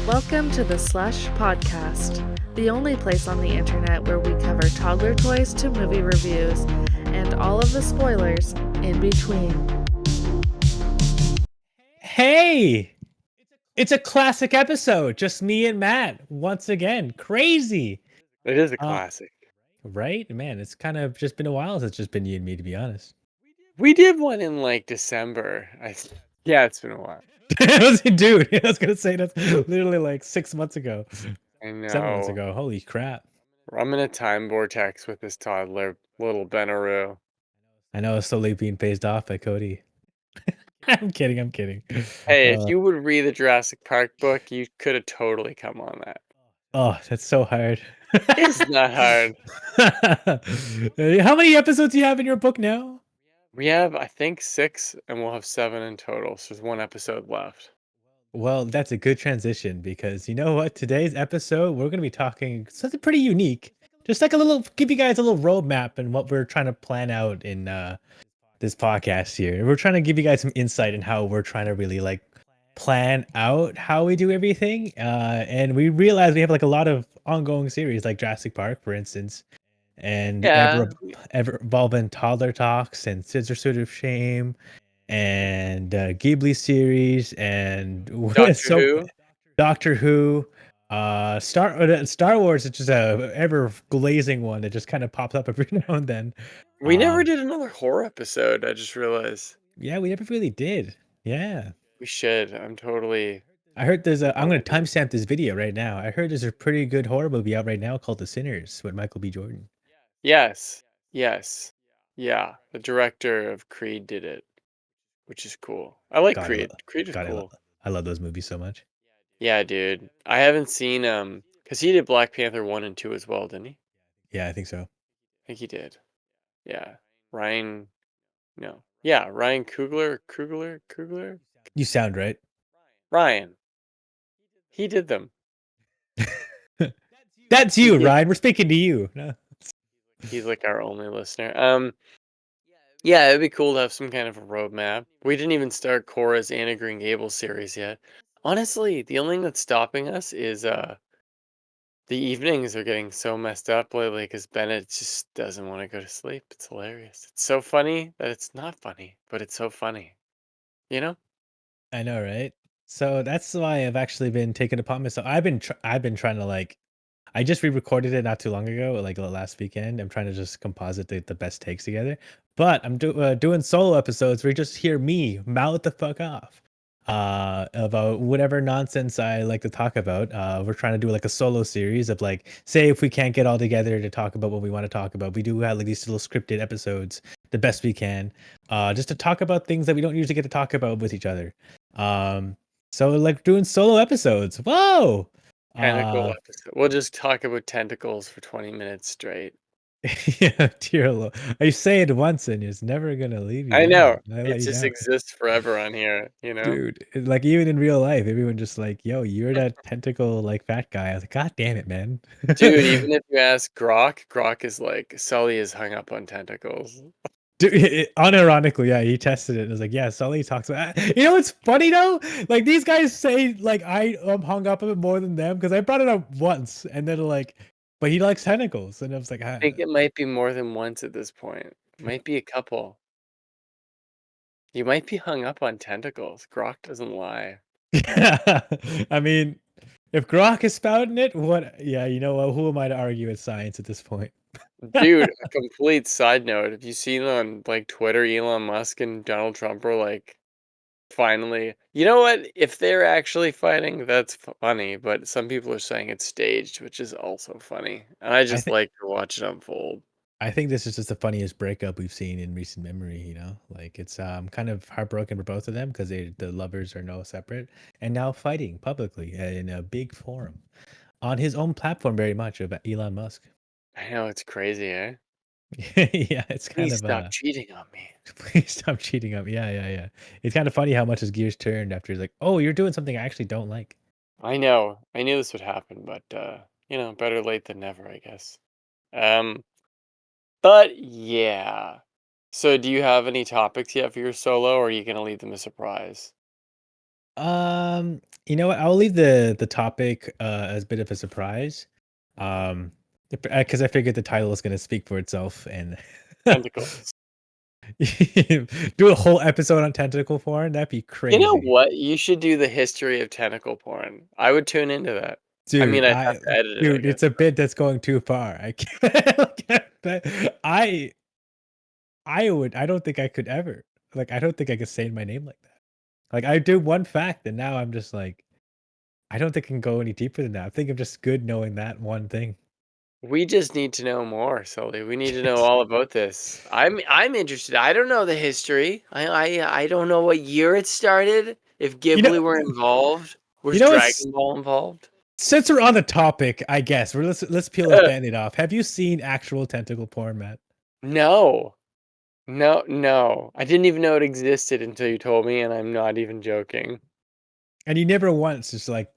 Welcome to the SLUSH podcast, the only place on the internet where we cover toddler toys to movie reviews and all of the spoilers in between. Hey, it's a classic episode. Just me and Matt once again. Crazy. It is a Uh, classic. right? Man, it's kind of just been a while since it's just been you and me, to be honest. We did one in like December. Yeah, it's been a while. Dude, I was going to say that's literally like 6 months ago, I 7 months know. ago. Holy crap. I'm in a time vortex with this toddler, little Benaroo. I know it's slowly being phased off by Cody. I'm kidding. Hey, if Uh, you would read the Jurassic Park book, you could have totally come on that. oh, that's so hard. It's not hard. How many episodes do you have in your book now? We have, I think, 6, and we'll have 7 in total. So there's one episode left. Well, that's a good transition because you know what? Today's episode, we're going to be talking something pretty unique. Just like a little, give you guys a little roadmap and what we're trying to plan out in this podcast here. We're trying to give you guys some insight in how we're trying to really like plan out how we do everything. And we realize we have like a lot of ongoing series like Jurassic Park, for instance, and Yeah, ever evolving toddler talks and scissor suit of shame and Ghibli series and Doctor so Who. Doctor Who, Star Wars is just a ever glazing one that just kind of pops up every now and then. We never Um, did another horror episode, I just realized. yeah, we never really did. Yeah, We should. I'm totally. I heard there's a. I'm gonna totally down. timestamp this video right now. I heard there's a pretty good horror movie out right now called The Sinners with Michael B. Jordan. Yes. Yes. Yeah. The director of Creed did it, which is cool. I like God, Creed. Creed is God, cool. I love those movies so much. Yeah, dude. I haven't seen because he did Black Panther 1 and 2 as well, didn't he? Yeah, I think so. I think he did. Yeah. Ryan no. Yeah, Ryan Coogler? You sound right. Ryan. He did them. That's He you, did. Ryan. We're speaking to you. No. He's like our only listener. Yeah, it'd be cool to have some kind of a roadmap. We didn't even start Cora's Anna Green Gables series yet. Honestly, the only thing that's stopping us is the evenings are getting so messed up lately because Bennett just doesn't want to go to sleep. It's hilarious. It's so funny that it's not funny, but it's so funny. You know? I know, right? So that's why I've actually been taking it upon myself. I've been trying to like I just re-recorded it not too long ago, like last weekend. I'm trying to just composite the best takes together. But I'm doing solo episodes where you just hear me mouth the fuck off about whatever nonsense I like to talk about. We're trying to do like a solo series of like, say if we can't get all together to talk about what we want to talk about, we do have like these little scripted episodes the best we can, just to talk about things that we don't usually get to talk about with each other. Um, so like doing solo episodes. Whoa. Tentacle Uh, episode. We'll just talk about tentacles for 20 minutes straight. yeah, dear Lord. I say it once and it's never gonna leave you I know. alone. I It let you just know. exists forever on here, you know? Dude, like even in real life, everyone just like, yo, you're that tentacle like fat guy. I was like, God damn it, man. Dude, even if you ask Grok, Grok is like, Sully is hung up on tentacles. Dude, unironically, yeah, he tested it and was like, yeah, Sully talks about you know what's funny though? Like these guys say like I hung up a bit more than them because I brought it up once and then like, but he likes tentacles. And I was like, I think it might be more than once at this point. Might be a couple. You might be hung up on tentacles. Grok doesn't lie. yeah. I mean, if Grok is spouting it, what? Yeah, you know what? Who am I to argue with science at this point? Dude, a complete side note. Have you seen on like Twitter, Elon Musk and Donald Trump are like finally. You know what? If they're actually fighting, that's funny, but some people are saying it's staged, which is also funny. And I I just think like to watch it unfold. I think this is just the funniest breakup we've seen in recent memory. You know, like it's kind of heartbroken for both of them because the lovers are no separate and now fighting publicly in a big forum on his own platform, very much of Elon Musk. I know it's crazy, eh? Yeah, it's kind Please of stop cheating on me. please stop cheating on me. Yeah. It's kind of funny how much his gears turned after he's like, oh, you're doing something I actually don't like. I know. I knew this would happen, but better late than never, I guess. Um, but yeah. So do you have any topics yet for your solo, or are you gonna leave them a surprise? You know what? I'll leave the topic as a bit of a surprise. Um, because I figured the title is gonna speak for itself, and Tentacles. do a whole episode on tentacle porn. That'd be You know crazy, what? You should do the history of tentacle porn. I would tune into that. I mean, dude. I'd have to edit it, I Dude, guess. it's a bit that's going too far. I can't. I would. I don't think I could ever. Like, I don't think I could say my name like that. Like, I do one fact, and now I'm just like, I don't think I can go any deeper than that. I think I'm just good knowing that one thing. We just need to know more, Sully. We need to know all about this. I'm interested. I don't know the history. I don't know what year it started. If You know, Ghibli were involved, you was know what's Dragon Ball involved? since we're on the topic, I guess let's peel this band-aid off. Have you seen actual tentacle porn, Matt? No. No, no. I didn't even know it existed until you told me, and I'm not even joking. And you never once just like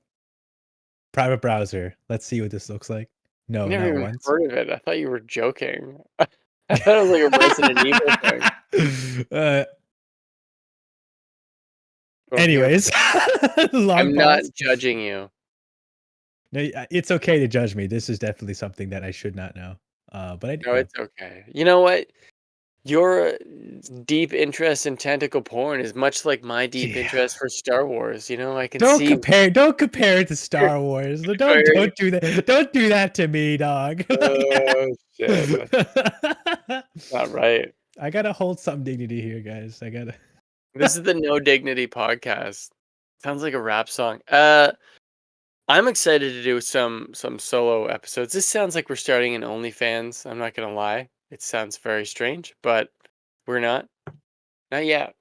private browser. Let's see what this looks like. I No, never not even once. heard of it. I thought you were joking. I thought it was like a Resident Evil thing. uh, Well, here, anyways, long I'm not pause. judging you. No, it's okay to judge me. This is definitely something that I should not know. But I do No, know. it's okay. You know what? Your deep interest in tentacle porn is much like my deep Yeah. interest for Star Wars. You know, I can see Don't compare it to Star Wars. where. Don't do that. Don't do that to me, dog. Oh shit, that's not right. I gotta hold some dignity here, guys. I gotta. This is the No Dignity podcast. Sounds like a rap song. I'm excited to do some solo episodes. This sounds like we're starting an OnlyFans. I'm not gonna lie. It sounds very strange, but we're not. Not yet.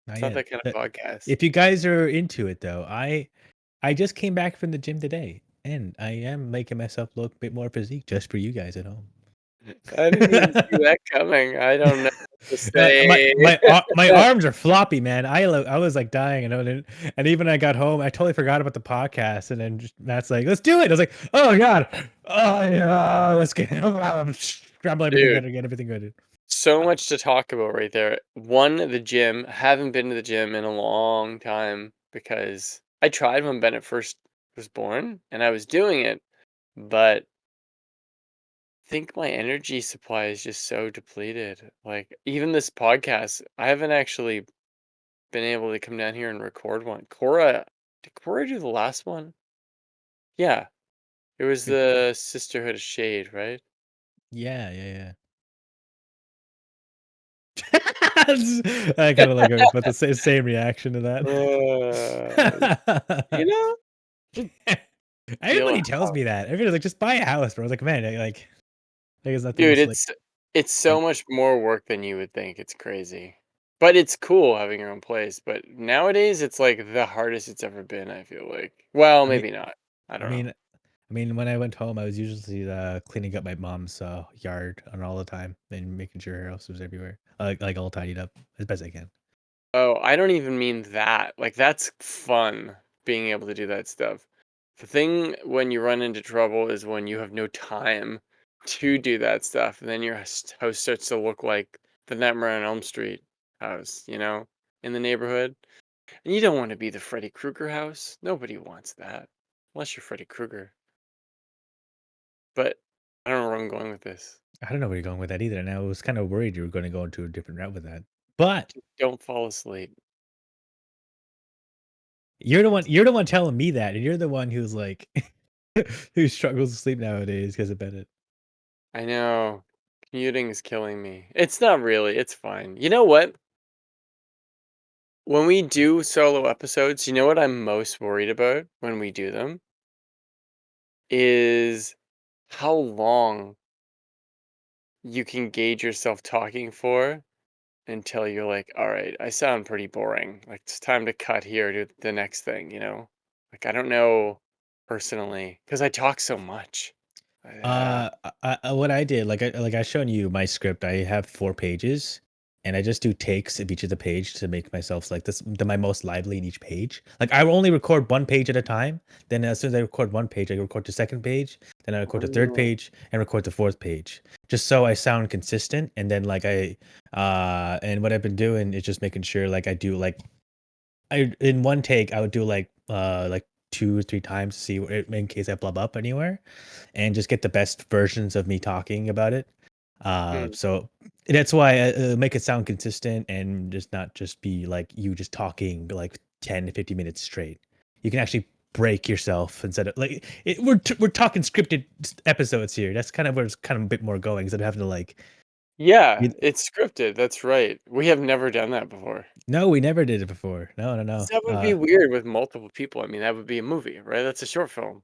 Not It's not yet. that kind of podcast. If you guys are into it, though, I just came back from the gym today, and I am making myself look a bit more physique just for you guys at home. I didn't even see that coming. I don't know what to My say. my arms are floppy, man. I was like dying, and even I got home, I totally forgot about the podcast, and then Matt's like, "Let's do it." I was like, "Oh god, oh yeah, let's get scramble everything Dude, good, get everything good." so much to talk about right there. One, the gym. Haven't been to the gym in a long time because I tried when Bennett first was born and I was doing it, but I think my energy supply is just so depleted. Like even this podcast, I haven't actually been able to come down here and record one. Did Cora do the last one? Yeah, it was the Sisterhood of Shade, right? Yeah, yeah, yeah. I kind of like it, but the same reaction to Uh, you that. know, just deal a Everybody tells house. me that. Everybody's like, just buy a house, bro. I was like, man, like it's not the Dude, most like. it's so Like much more work than you would think. It's crazy. But it's cool having your own place. But nowadays it's like the hardest it's ever been, I feel like. Well, I mean, maybe not. I I don't know. mean, when I went home, I was usually cleaning up my mom's yard on all the time and making sure her house was everywhere, like all tidied up as best I can. Oh, I don't even mean that. Like that's fun being able to do that stuff. The thing when you run into trouble is when you have no time to do that stuff, and then your house starts to look like the Nightmare on Elm Street house, in the neighborhood. And you don't want to be the Freddy Krueger house. Nobody wants that, unless you're Freddy Krueger. But I don't know where I'm going with this. I don't know where you're going with that either, and I was kind of worried you were going to go into a different route with that. But Don't fall asleep. you're the one telling me that, and you're the one who's like, who struggles to sleep nowadays because of Bennett. I know. Commuting is killing me. It's not really. It's fine. You know what? When we do solo episodes, you know what I'm most worried about when we do them is how long you can gauge yourself talking for until you're like, all right, I sound pretty boring. Like it's time to cut here to the next thing. Like I don't know personally because I talk so much. What I did, like I shown you my script. I have 4 pages, and I just do takes of each of the page to make myself like this my most lively in each page. Like I will only record one page at a time. Then as soon as I record one page, I record the second page. Then I record the third Oh, page and record the fourth page, just so I sound consistent. And then and what I've been doing is just making sure like I do like in one take I would do like 2 or 3 times to see in case I blub up anywhere, and just get the best versions of me talking about it. Mm. So that's why make it sound consistent and just not just be like you just talking like 10 to 50 minutes straight. You can actually break yourself instead of like we're talking scripted episodes here. That's kind of where it's kind of a bit more going instead of having to like Yeah, you, it's scripted. That's right. We have never done that before. no, we never did it before. No, no, 'Cause no. that would be weird with multiple people. I mean, that would be a movie, right? That's a short film,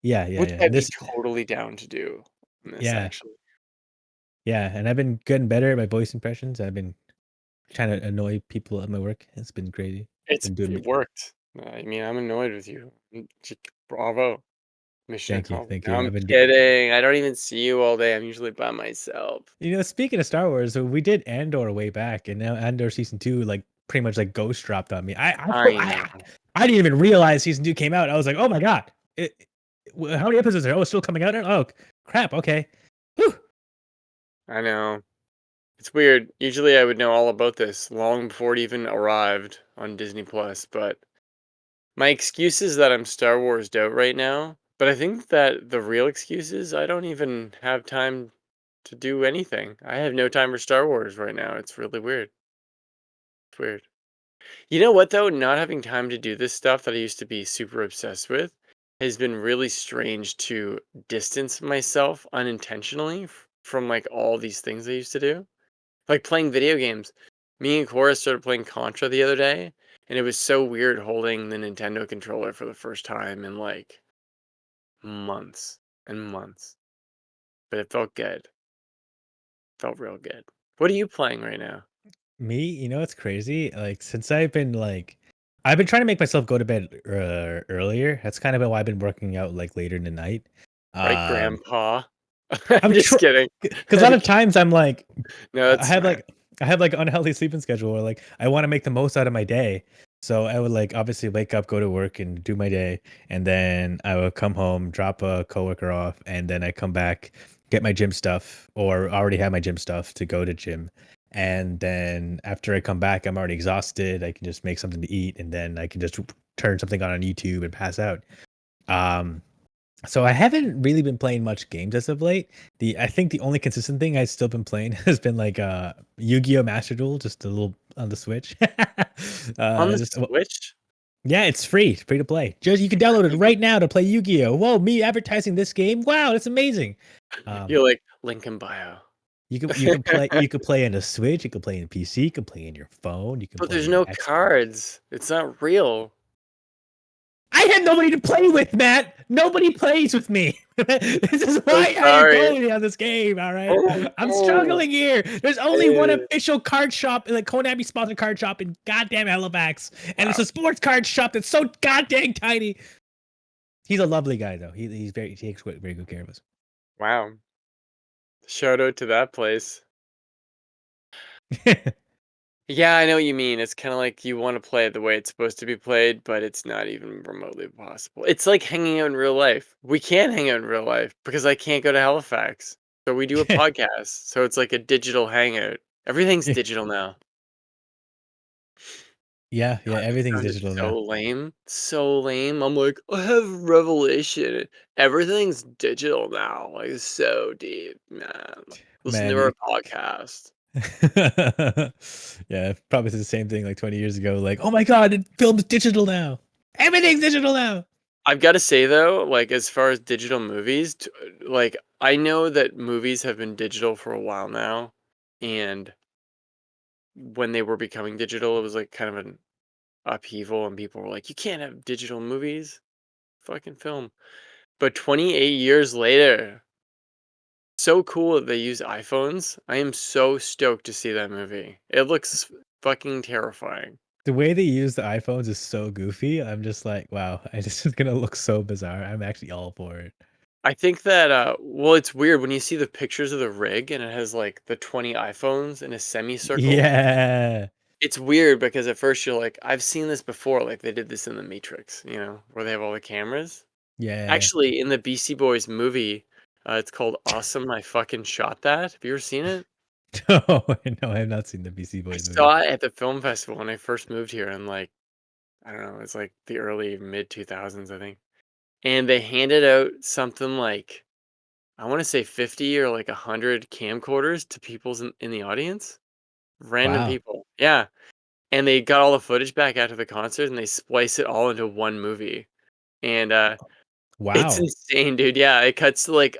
Yeah, yeah, which yeah. I'd And be this totally down to do in this, yeah, actually. yeah, and I've been getting better at my voice impressions. I've been trying to annoy people at my work. It's been crazy. Been doing It worked. I mean, I'm annoyed with you. Bravo. Mission thank you, accomplished. thank No, you. I'm I've been kidding. I don't even see you all day. I'm usually by myself. speaking of Star Wars, so we did Andor way back, and now Andor season 2 like pretty much like ghost dropped on me. I know. I didn't even realize season 2 came out. I was like, oh my god, how many episodes are? Oh, it's still coming out. Oh crap. Okay. Whew. I know. It's weird. Usually I would know all about this long before it even arrived on Disney Plus, but my excuse is that I'm Star Warsed out right now. But I think that the real excuse is I don't even have time to do anything. I have no time for Star Wars right now. It's really weird. It's weird. You know what though? Not having time to do this stuff that I used to be super obsessed with has been really strange to distance myself unintentionally from like all these things I used to do. Like playing video games. Me and Cora started playing Contra the other day, and it was so weird holding the Nintendo controller for the first time in like months and months. But it felt good. Felt real good. What are you playing right now? Me, it's crazy. Like since I've been trying to make myself go to bed earlier. That's kind of why I've been working out like later in the night. Right, Um, Grandpa? I'm I'm just kidding. because a lot of times I'm like No, I it's have fine. like I have like unhealthy sleeping schedule where like I want to make the most out of my day. So I would like obviously wake up, go to work and do my day, and then I would come home, drop a coworker off, and then I come back, get my gym stuff or already have my gym stuff to go to gym. And then after I come back, I'm already exhausted. I can just make something to eat and then I can just turn something on YouTube and pass out. Um so I haven't really been playing much games as of late. I think the only consistent thing I've still been playing has been like Yu-Gi-Oh! Master Duel, just a little on the Switch. On the Just Switch? yeah, it's free to play. Just you can download it right now to play Yu-Gi-Oh! Whoa, me advertising this game. Wow, that's amazing. Um, You're like, link in bio. you can play in a Switch, you can play in PC, you can play in your phone, you can But there's play in no X. cards. It's not real. I had nobody to play with, Matt. Nobody plays with me. This is So why I am sorry. going on this game. All right, Oh, I'm oh. struggling here. There's only one Eh, official card shop, like Konami sponsored card shop in goddamn Halifax, and it's wow. a sports card shop that's so goddamn tiny. He's a lovely guy though. He takes very good care of us. Wow. Shout out to that place. Yeah, I know what you mean. It's kind of like you want to play it the way it's supposed to be played, but it's not even remotely possible. It's like hanging out in real life. We can't hang out in real life because I can't go to Halifax. So we do a podcast. So it's like a digital hangout. Everything's digital now. Yeah, yeah. God, that Everything's sounded digital now. so lame. So lame. I'm like, I have revelation. Everything's digital now. Like, it's so deep, man. Listen Man, to our podcast. yeah, probably said the same thing like 20 years ago. Like, oh my god, film's digital now. Everything's digital now. I've got to say though, like as far as digital movies, like I know that movies have been digital for a while now, and when they were becoming digital, it was like kind of an upheaval, and people were like, "You can't have digital movies, fucking film." But 28 years later, so cool that they use iPhones. I am so stoked to see that movie. It looks fucking terrifying. The way they use the iPhones is so goofy. I'm just like, wow, this is gonna look so bizarre. I'm actually all for it. I think that well, it's weird when you see the pictures of the rig and it has like the 20 iPhones in a semicircle. Yeah, It's weird because at first you're like, I've seen this before. Like they did this in the Matrix, where they have all the cameras. yeah. Actually, in the Beastie Boys movie, it's called Awesome. I fucking shot that. Have you ever seen it? No, no, I have not seen the BC I Boys movie. saw it at the film festival when I first moved here in like I don't know, it's like the early mid 2000s, I think. And they handed out something like I want to say 50 or like 100 camcorders to people's in the audience. Random Wow. people. Yeah. And they got all the footage back after the concert and they splice it all into one movie. And it's Wow. insane, dude. Yeah, it cuts to like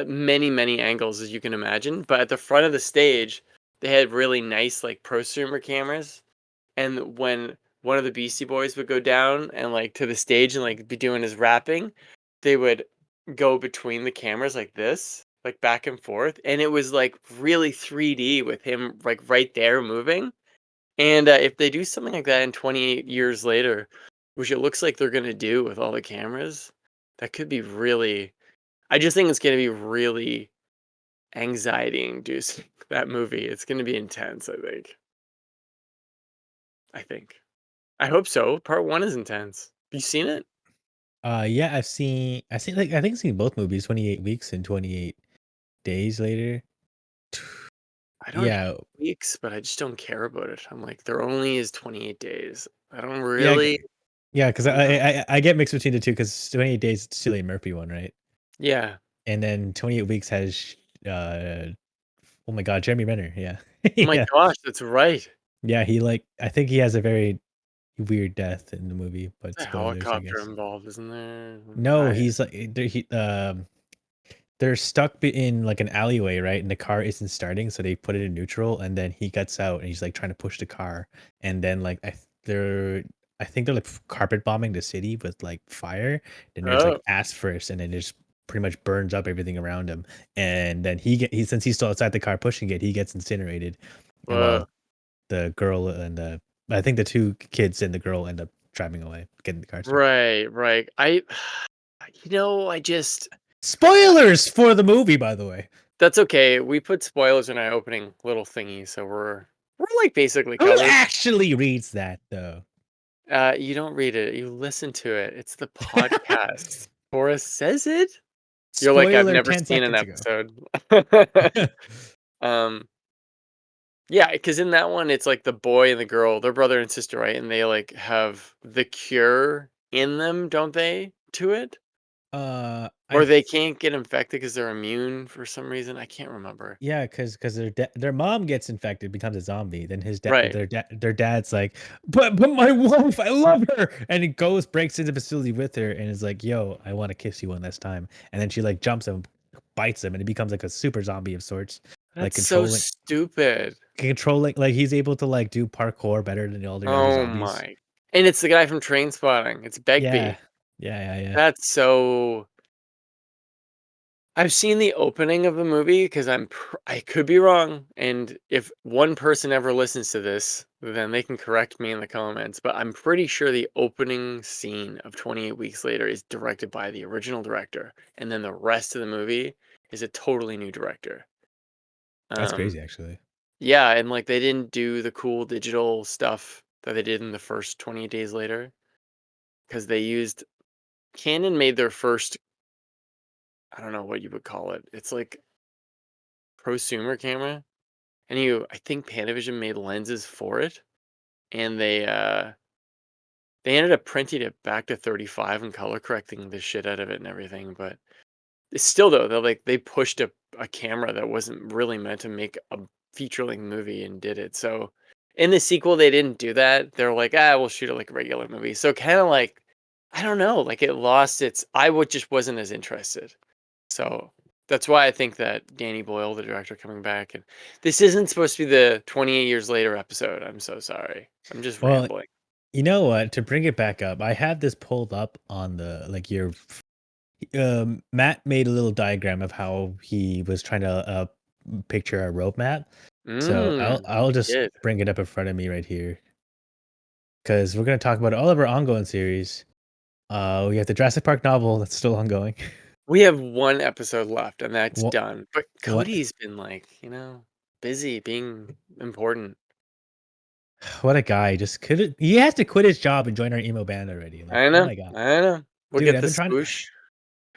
many, many angles as you can imagine. But at the front of the stage, they had really nice like prosumer cameras. And when one of the Beastie Boys would go down and like to the stage and like be doing his rapping, they would go between the cameras like this, like back and forth, and it was like really 3D with him like right there moving. And if they do something like that in 28 years later, which it looks like they're gonna do with all the cameras, that could be really. I just think it's gonna be really anxiety inducing. That movie, it's gonna be intense. I think. I think. I hope so. Part 1 is intense. You seen it? Yeah, I've seen like I think I've seen both movies, 28 Weeks and 28 Days Later. I don't hate Yeah, weeks, but I just don't care about it. I'm like, there only is 28 days. I don't yeah, really yeah, because I don't know. I get mixed between the two because 28 Days it's Cillian Murphy one, right? Yeah. And then 28 Weeks has oh my God, Jeremy Renner. Yeah, Oh my yeah, gosh, that's right. yeah. He like I think he has a very weird death in the movie, but There's a spoilers, I helicopter guess. involved, isn't there? No, he's like they're stuck in like an alleyway, right? And the car isn't starting, so they put it in neutral, and then he gets out and he's like trying to push the car, and then like I think they're like carpet bombing the city with like fire. Then there's Oh, like ass first, and then it just pretty much burns up everything around him. And then he since he's still outside the car pushing it, he gets incinerated. And whoa. while the girl and the I think the two kids and the girl end up driving away, getting the car started. Right, right. I just Spoilers for the movie, by the way. that's okay. We put spoilers in our opening little thingy, so we're like basically Who covered. actually reads that though? You don't read it. You listen to it. It's the podcast. Forrest says it. You're like, I've Spoiler never 10 seen an seconds ago. episode. um, yeah, because in that one, it's like the boy and the girl, they're brother and sister, right? And they like have the cure in them, don't they, to it? I Or they th can't get infected because they're immune for some reason. I can't remember. yeah, because their mom gets infected, becomes a zombie, then his dad Right. their dad's like, "But my wife, I love her," and he goes, breaks into the facility with her and is like, "Yo, I wanna kiss you one last time," and then she, like, jumps him, bites him, and he becomes, like, a super zombie of sorts, like, That's so stupid. controlling like, he's able to, like, do parkour better than all the other Oh zombies. my. And it's the guy from Train Spotting. It's Yeah. Begbie. Yeah, yeah, yeah. That's so I've seen the opening of the movie because I could be wrong, and if one person ever listens to this, then they can correct me in the comments, but I'm pretty sure the opening scene of 28 Weeks Later is directed by the original director, and then the rest of the movie is a totally new director. That's Um, crazy, actually. yeah, and like they didn't do the cool digital stuff that they did in the first 28 Days Later because they used Canon made their first, I don't know what you would call it. It's like prosumer camera. And I think Panavision made lenses for it, and they ended up printing it back to 35 and color correcting the shit out of it and everything. But it's still though, they pushed a camera that wasn't really meant to make a feature length movie and did it. So in the sequel, they didn't do that. They're like, we'll shoot it like a regular movie. So kind of like, I don't know, like it lost its. Just wasn't as interested. So that's why I think that Danny Boyle, the director, coming back, and this isn't supposed to be the 28 years later episode. I'm so sorry. I'm just Well, rambling. you know what? To bring it back up, I have this pulled up on the like your Matt made a little diagram of how he was trying to picture a roadmap. So I'll He just did. bring it up in front of me right here because we're gonna talk about all of our ongoing series. We have the Jurassic Park novel that's still ongoing. We have one episode left, and that's What done. But what Cody's been like, busy being important. what a guy! Just could he has to quit his job and join our emo band already? Like, I oh know. my god, I know. We'll dude! get I've the been trying. swoosh.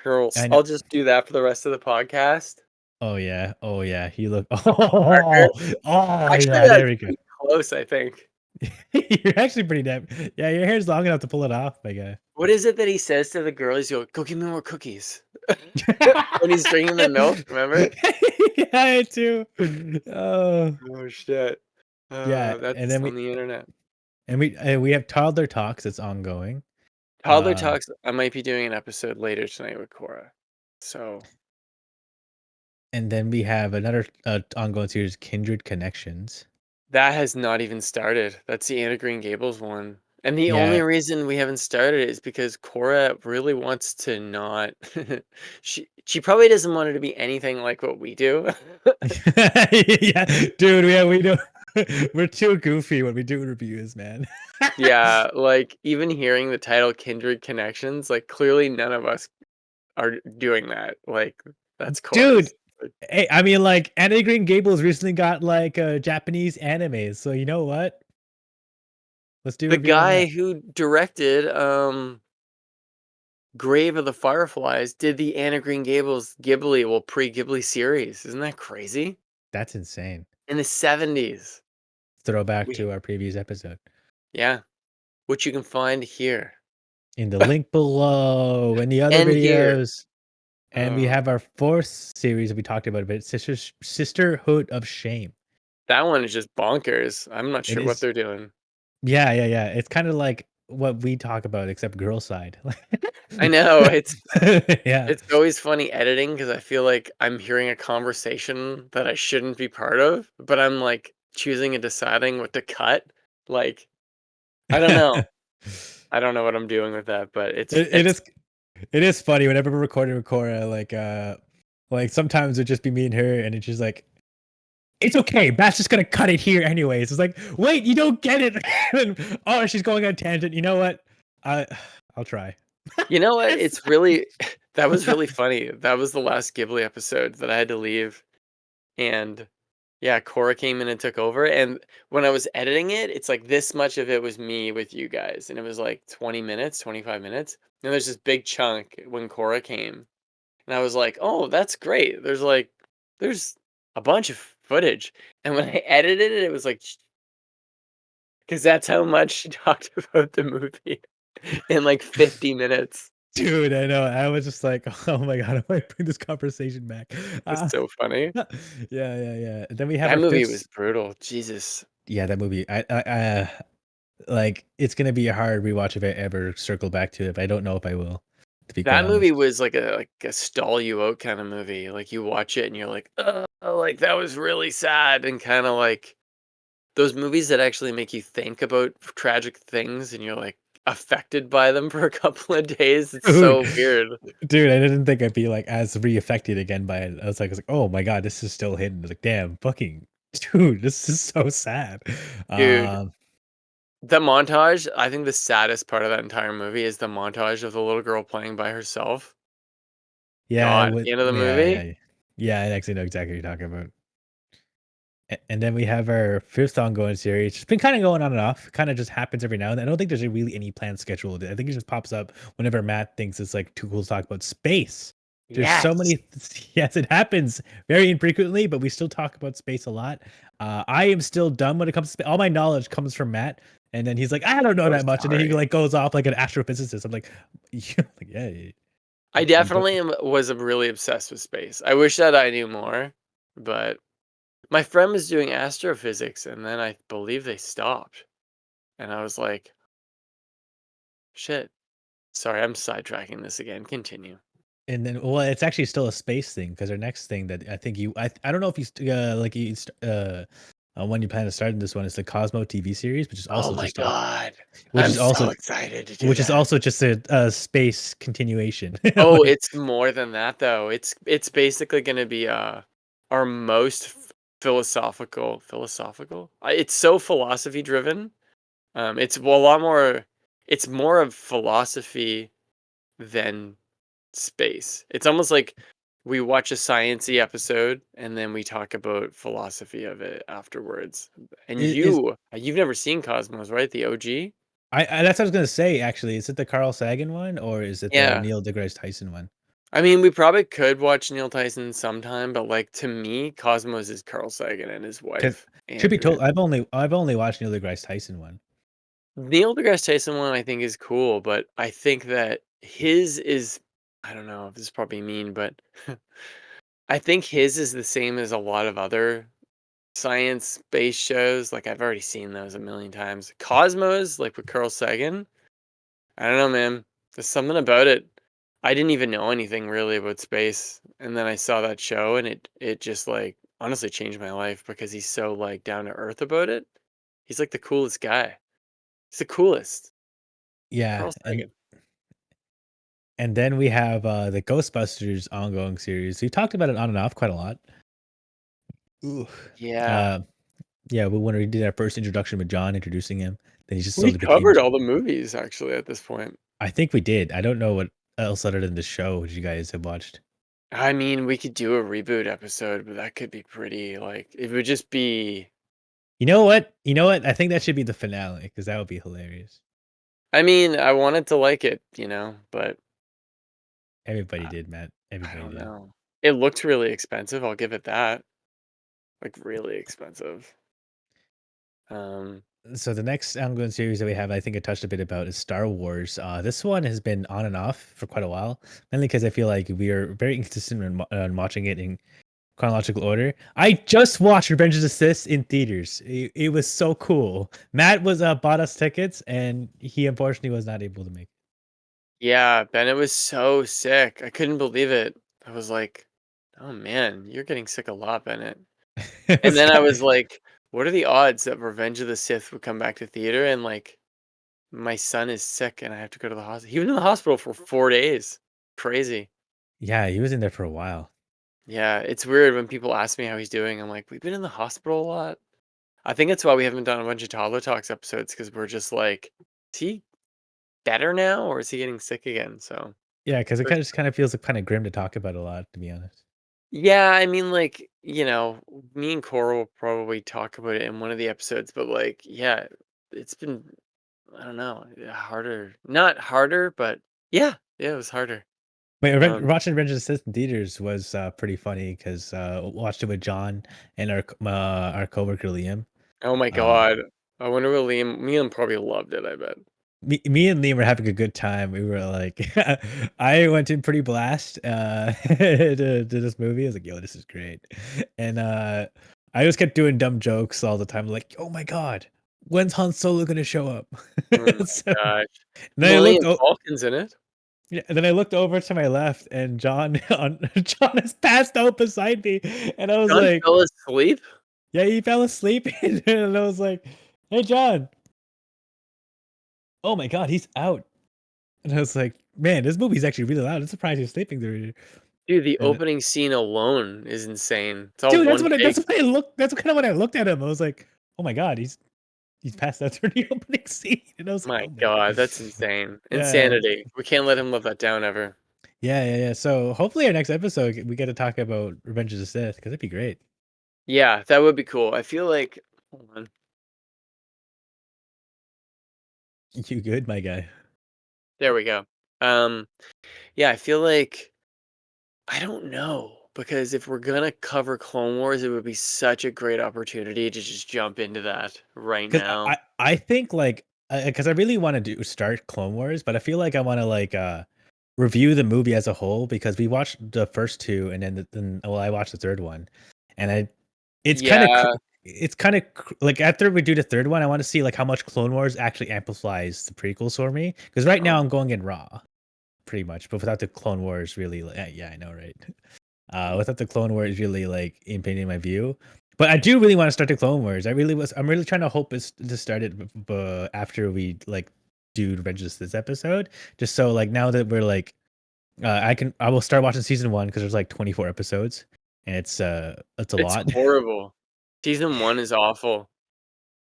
Here, I know. I'll just do that for the rest of the podcast. Oh yeah. Oh yeah. He look. Parker? Oh. Oh Actually, yeah. There that's we go. pretty close, I think. You're actually pretty damn. Yeah, your hair's long enough to pull it off, my guy. What is it that he says to the girl? He's go, "Go give me more cookies." When he's drinking the milk, remember? Yeah, too. Oh Oh, shit. yeah, and That's then on the internet. we have toddler talks that's ongoing. Toddler Uh, Talks, I might be doing an episode later tonight with Cora. So, and then we have another ongoing series, Kindred Connections. that has not even started. That's the Anna Green Gables one. And the only Yeah. reason we haven't started is because Cora really wants to not she probably doesn't want it to be anything like what we do. Yeah, dude, yeah, we know we're too goofy when we do reviews, man. Yeah, like, even hearing the title Kindred Connections, like, clearly none of us are doing that. Like, that's Dude, Cora's. Like, hey, I mean, like, Anna Green Gables recently got like Japanese anime, so you know what? Let's do a the review on guy that. who directed, Grave of the Fireflies did the Anna Green Gables Ghibli, well, pre-Ghibli series. Isn't that crazy? That's insane. In the '70s. Throwback We to our previous episode. Yeah, which you can find here. In the link below and the other And here. videos. And we Uh, have our fourth series that we talked about a bit, Sisterhood of Shame. that one is just bonkers. I'm not It sure what is they're doing. yeah, yeah, yeah. It's kind of like what we talk about, except girl side. I know, Yeah. it's always funny editing because I feel like I'm hearing a conversation that I shouldn't be part of, but I'm, like, choosing and deciding what to cut. Like, I don't know. I don't know what I'm doing with that, but It is it is funny whenever we're recording with Cora, like sometimes it'd just be me and her, and it's just like, it's okay. Matt's just gonna cut it here anyways. It's like, wait, you don't get it. And, oh, she's going on a tangent. You know what? I I'll try. You know what? It's It's really that was really funny. That was the last Ghibli episode that I had to leave, and yeah, Cora came in and took over, and when I was editing it, it's like this much of it was me with you guys, and it was like 20 minutes, 25 minutes, and there's this big chunk when Cora came, and I was like, "Oh, that's great." There's a bunch of footage, and when I edited it, it was like, because that's how much she talked about the movie in like 50 minutes. dude, I know. I was just like, oh my god, I might bring this conversation back. It's Uh, so funny. yeah, yeah, yeah. Then we have That our movie was fifth. brutal. Jesus. Yeah, that movie. Like it's gonna be a hard rewatch if I ever circle back to it. But I don't know if I will, to be quite That movie honest. was like a stall you out kind of movie. Like you watch it and you're like, "Oh, like that was really sad," and kind of like those movies that actually make you think about tragic things and you're like affected by them for a couple of days. It's Dude, so weird. dude, I didn't think I'd be like as re-affected again by it. I was like, oh my god, this is still hidden. I was like, damn, fucking, dude, this is so sad. Dude, Um, the montage, I think the saddest part of that entire movie is the montage of the little girl playing by herself. yeah, God, at the end of the yeah, movie? yeah, yeah. I actually know exactly what you're talking about. And then we have our fifth ongoing series. It's been kind of going on and off. Kind of just happens every now and then. I don't think there's really any planned schedule with it. I think it just pops up whenever Matt thinks it's like too cool to talk about space. There's so Yes. many. Yes, it happens very infrequently, but we still talk about space a lot. I am still dumb when it comes to space. All my knowledge comes from Matt, and then he's like, I don't know So that much, and then he sorry. like goes off like an astrophysicist. I'm like, yeah, like, yeah, I you don't. definitely was really obsessed with space. I wish that I knew more, but my friend was doing astrophysics and then I believe they stopped. And I was like, shit. Sorry, I'm sidetracking this again. Continue. And then, well, it's actually still a space thing because our next thing that I think I don't know if when you plan to start in this one is the Cosmo TV series, Oh my God. which I'm is also so excited to do that. just a space continuation. Oh, Like, it's more than that though. It's basically going to be our most philosophical. It's so philosophy driven. It's well, a lot more. It's more of philosophy than space. It's almost like we watch a sciencey episode and then we talk about philosophy of it afterwards. And is you've never seen Cosmos, right? The OG? I that's what I was gonna say actually. Is it the Carl Sagan one or is it the Yeah. Neil deGrasse Tyson one? I mean, we probably could watch Neil Tyson sometime, but like to me, Cosmos is Carl Sagan and his 'Cause wife truth be Andrea. told, I've only watched Neil deGrasse Tyson one. Neil deGrasse Tyson one I think is cool, but I think that his is I don't know if this is probably mean, but I think his is the same as a lot of other science-based shows. Like I've already seen those a million times. Cosmos, like with Carl Sagan, I don't know, man. There's something about it. I didn't even know anything really about space, and then I saw that show, and it just like honestly changed my life because he's so like down to earth about it. He's like the coolest guy. He's the coolest. Yeah, Carl Sagan. and then we have the Ghostbusters ongoing series. We talked about it on and off quite a lot. Ooh. Yeah. Uh, yeah, we when we did our first introduction with John, introducing him, then he just We slowly became. covered all the movies actually at this point. I think we did. I don't know what else other than the show you guys have watched. I mean, we could do a reboot episode, but that could be pretty like it would just be You know what? You know what? I think that should be the finale because that would be hilarious. I mean, I wanted to like it, but Everybody I did, Matt. I Everybody don't did. know. It looked really expensive, I'll give it that. Like really expensive. Um, So the next ongoing series that we have, I think I touched a bit about, is Star Wars. This one has been on and off for quite a while, mainly because I feel like we are very inconsistent in watching it in chronological order. I just watched Revenge of the Sith in theaters. It was so cool. Matt was bought us tickets, and he unfortunately was not able to make yeah, Bennett was so sick. I couldn't believe it. I was like, "Oh man, you're getting sick a lot, Bennett." it. It And was then I kind was like, "What are the odds that Revenge of the Sith would come back to theater and like my son is sick and I have to go to the hospital?" He was in the hospital for 4 days. Crazy. yeah, he was in there for a while. Yeah, it's weird when people ask me how he's doing. I'm like, "We've been in the hospital a lot." I think that's why we haven't done a bunch of Toddler Talks episodes because we're just like, "Is he better now or is he getting sick again?" So, Yeah, because it but kind of feels kind of grim to talk about a lot, to be honest. yeah, I mean, like, me and Cora will probably talk about it in one of the episodes, but like, yeah, it's been, I don't know, harder. Not harder, but yeah, it was harder. Wait, Um, watching Revenge of the Sith in theaters was pretty funny because watched it with John and our coworker Liam. oh my Uh, God. I wonder what Liam probably loved it, I bet. me and Liam were having a good time. We were like, I went in pretty blast to this movie. I was like, yo, this is great. And I just kept doing dumb jokes all the time, like, oh my God, when's Han Solo gonna show up? Oh my So, gosh. and then I Millennium looked, Falcon's in it. yeah, and then I looked over to my left, and John has passed out beside me, and I was John like, fell asleep? yeah, he fell asleep, and I was like, hey, John, oh my God, he's out. And I was like, "Man, this movie's actually really loud. I'm surprised you're sleeping through it." Dude, the And opening scene alone is insane. It's all dude, one take. that's kind of when I looked at him. I was like, "Oh my God, he's passed out through the opening scene." And I was like, My "Oh my God." God, that's insane. Yeah. Insanity. We can't let him live that down ever. Yeah. So hopefully our next episode we get to talk about Revenge of the Sith because that'd be great. Yeah, that would be cool. I feel like hold on. You good, my guy? There we go. Um, yeah, I feel like I don't know because if we're gonna cover Clone Wars, it would be such a great opportunity to just jump into that right Because now. I think like because I really want to do start Clone Wars, but I feel like I want to like review the movie as a whole because we watched the first two and then well I watched the third one, and it's kind of Yeah. like after we do the third one I want to see like how much Clone Wars actually amplifies the prequels for me because right now Um, I'm going in raw pretty much, but without the Clone Wars really yeah I know, right? Without the Clone Wars really like impinging my view. But I do really want to start the Clone Wars. I'm really trying to hope is to start it after we like do Revenge of this episode. Just so like now that we're like I will start watching season 1 because there's like 24 episodes and it's a it's lot. horrible. Season 1 is awful.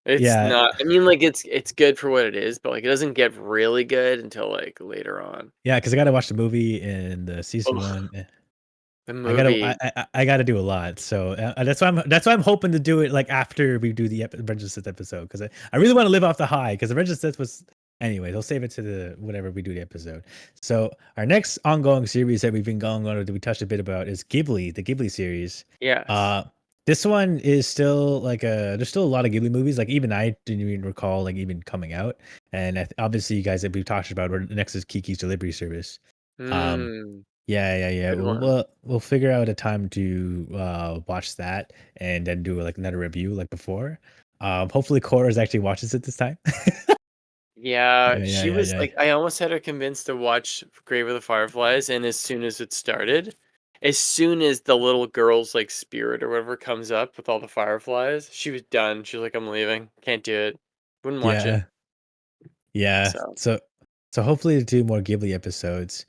It's Yeah. not I mean, like, it's good for what it is, but, like, it doesn't get really good until, like, later on. Yeah, because I gotta watch the movie and the season Ugh, 1. the I gotta movie. I gotta do a lot. So that's why I'm hoping to do it like after we do the Revenge of the Sith episode because I really want to live off the high because the Revenge of the Sith was Anyways, I'll save it to the whatever we do the episode. So our next ongoing series that we've been going on that we touched a bit about is Ghibli, the Ghibli series. Yes. Uh this one is still like there's still a lot of Ghibli movies. Like even I didn't even recall like even coming out. And obviously you guys that we've talked about, the next is Kiki's Delivery Service. Um Mm, yeah. good We'll, one. we'll figure out a time to watch that and then do like another review like before. Hopefully Cora's actually watches it this time. Yeah, she was Yeah. like, I almost had her convinced to watch Grave of the Fireflies, and as soon as it started, as soon as the little girl's like spirit or whatever comes up with all the fireflies, she was done. She was like, I'm leaving. Can't do it. Wouldn't watch it. Yeah. Yeah. So So hopefully to do more Ghibli episodes.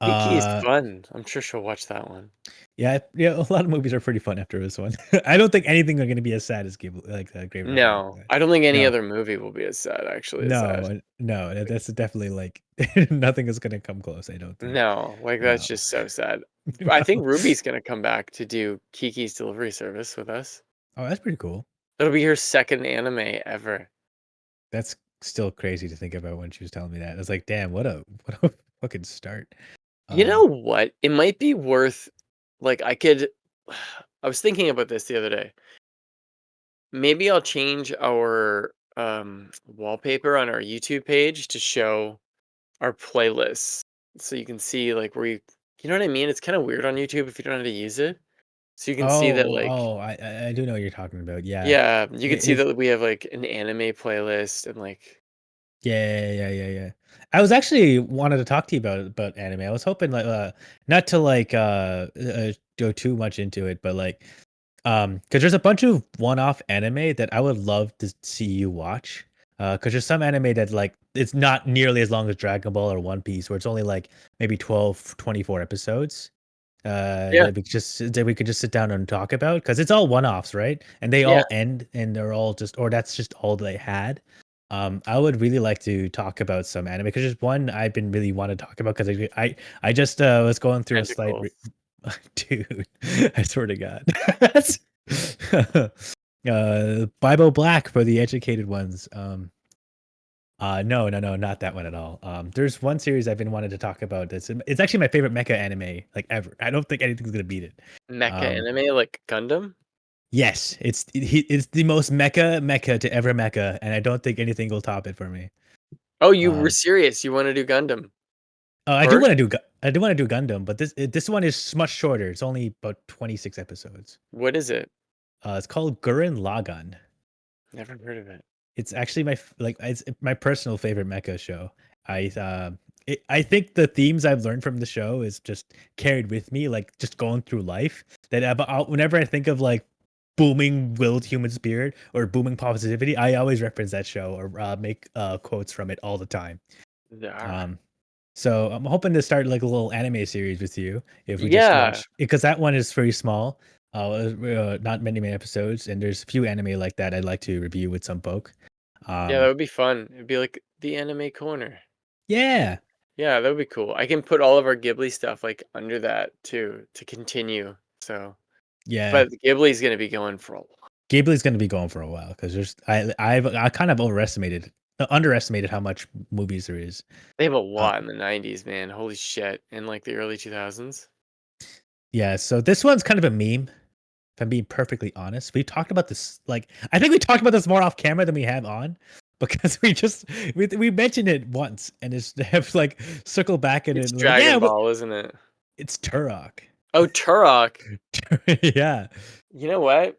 Kiki is Uh fun. I'm sure she'll watch that one. yeah, a lot of movies are pretty fun after this one. I don't think anything are gonna be as sad as Ghibli, like Grave of the No, Firefly. I don't think any No. other movie will be as sad, actually, as that. No, that's definitely like nothing is gonna come close, I don't think. No, like that's No. just so sad. I No. think Ruby's gonna come back to do Kiki's Delivery Service with us. Oh, that's pretty cool. It'll be her second anime ever. That's still crazy to think about when she was telling me that. I was like, damn, what a fucking start. You know Um, what? It might be worth like I could I was thinking about this the other day. Maybe I'll change our wallpaper on our YouTube page to show our playlists so you can see like where you know what I mean? It's kind of weird on YouTube if you don't know how to use it. So you can see that like I do know what you're talking about. Yeah. yeah, you can see It, that we have like an anime playlist and like yeah. I was actually wanted to talk to you about anime. I was hoping like not to like go too much into it, but like because there's a bunch of one-off anime that I would love to see you watch. Because there's some anime that like it's not nearly as long as Dragon Ball or One Piece, where it's only like maybe 12, 24 episodes. yeah, That we could just sit down and talk about because it's all one-offs, right? And they yeah, all end and they're all just or that's just all they had. I would really like to talk about some anime because there's one I've been really want to talk about because I just was going through a slight tentacles. dude, I swear to God. That's Bible Black for the educated ones. No, not that one at all. There's one series I've been wanting to talk about. It's actually my favorite mecha anime like ever. I don't think anything's gonna beat it. Mecha Um, anime like Gundam? yes, it's the most mecha to ever mecha, and I don't think anything will top it for me. Oh, you were Um, serious. You want to do Gundam I do want first? to do I do want to do Gundam, but this one is much shorter. It's only about 26 episodes. What is it? It's called Gurren Lagann. Never heard of it. It's actually it's my personal favorite mecha show. I think the themes I've learned from the show is just carried with me, like just going through life. Whenever I think of like booming willed human spirit or booming positivity, I always reference that show or make quotes from it all the time. Alright. Um, so I'm hoping to start like a little anime series with you if we just Yeah. watch because that one is very small. Not many episodes, and there's a few anime like that I'd like to review with some folk. Yeah, that Um, would be fun. It'd be like the anime corner. yeah, Yeah, that would be cool. I can put all of our Ghibli stuff like under that too to continue. So, yeah. but Ghibli's gonna be going for a while. Ghibli's gonna be going for a while because I kind of underestimated how much movies there is. They have a Uh, lot in the 90s, man. Holy shit. In like the early 2000s. yeah, so this one's kind of a meme. If I'm being perfectly honest, we talked about this like I think we talked about this more off camera than we have on because we mentioned it once and it's have like circle back in it It's and like yeah, Dragon well, Ball, isn't it? it's Turok. Oh, Turok. Yeah. You know what?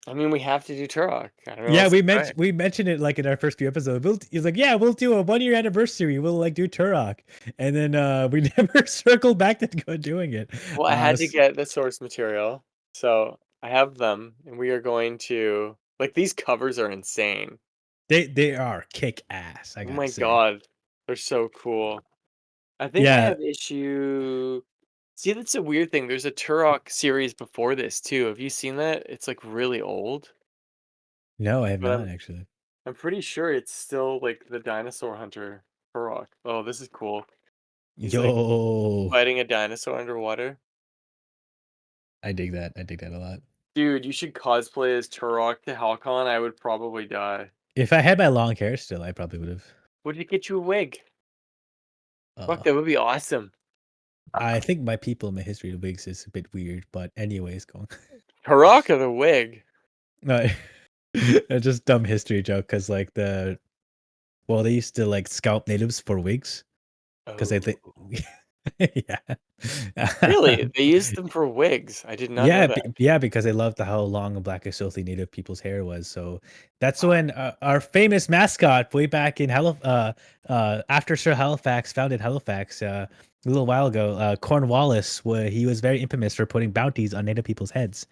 I mean, we have to do Turok. I don't know what Yeah, else to say. we mentioned it like in our first few episodes. He's like, yeah, we'll do a 1 year anniversary. We'll like do Turok, and then we never circled back to go doing it. Well, I had to get the source material, so I have them, and we are going to like these covers are insane. They are kick ass. I Oh gotta my say. god, they're so cool. I think I Yeah. have issue. See, that's a weird thing. There's a Turok series before this too. Have you seen that? It's like really old, No, I have but not actually. I'm pretty sure it's still like the dinosaur hunter Turok. Oh, this is cool. He's like Yo, fighting a dinosaur underwater. I dig that. I dig that a lot. Dude, you should cosplay as Turok to Halcon. I would probably die. If I had my long hair still, I probably would have. Would you get you a wig? Fuck, Uh, that would be awesome. I think my people in my history of wigs is a bit weird, but anyways, going. Haraka the wig. No, it's just dumb history joke because like they used to like scalp natives for wigs because they Oh, yeah. really? They used them for wigs. I did not know Yeah, that. yeah, because they loved how long and black and filthy native people's hair was. So that's when our famous mascot, way back in after Sir Halifax founded Halifax a little while ago, Cornwallis, where he was very infamous for putting bounties on native people's heads.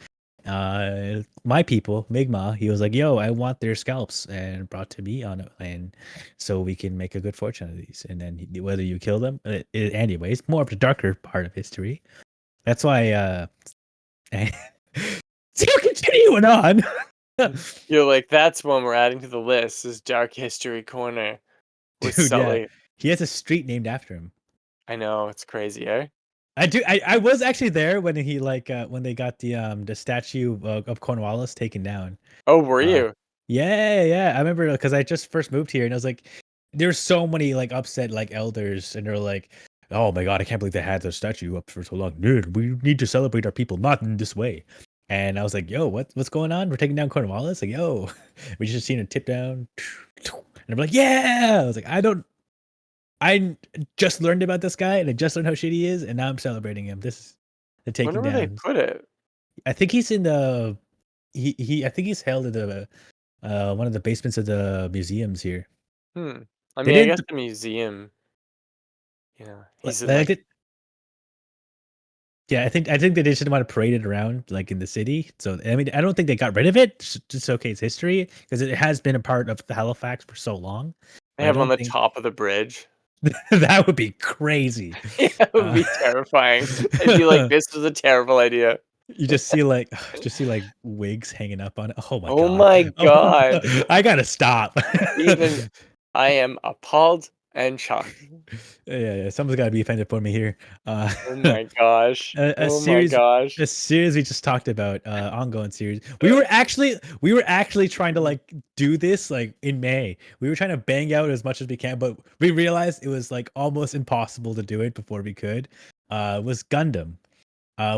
My people, Mi'kmaq, he was like, "Yo, I want their scalps," and brought to me on it, and so we can make a good fortune out of these. And then whether you kill them, anyways, more of the darker part of history. That's why. So continuing on. You're like, that's one we're adding to the list. Is Dark History Corner with Dude, yeah. Sully. He has a street named after him. I know it's crazy, eh? I was actually there when he when they got the statue of Cornwallis taken down. Oh, were Uh you? yeah. I remember because I just first moved here and I was like, there's so many like upset like elders and they're like, oh my god, I can't believe they had the statue up for so long. Dude, we need to celebrate our people, not in this way. And I was like, yo, what's going on? We're taking down Cornwallis? Like, yo, we just seen a tip down. And I'm like, yeah. I was like, I just learned about this guy and I just learned how shitty he is, and now I'm celebrating him. This is the Wonder taking where they down. put it. I think he's in the he I think he's held in the one of the basements of the museums here. I They mean, I guess didn't the museum. Yeah, he's in like like. it. Yeah, I think they just didn't want to parade it around like in the city. So I mean, I don't think they got rid of it to showcase history because it has been a part of the Halifax for so long. They But I have on don't the think top of the bridge. that would be crazy. Yeah, it would Uh, be terrifying. I'd be like, "This is a terrible idea." you just see like wigs hanging up on it. Oh my Oh god. my Oh, god. I gotta stop. Even I am appalled and shocked. Yeah, someone's gotta be offended for me here. Uh, Oh my gosh. a Oh my series gosh. a series we just talked about, ongoing series. We were actually trying to like do this like in May. We were trying to bang out as much as we can, but we realized it was like almost impossible to do it before we could. Was Gundam.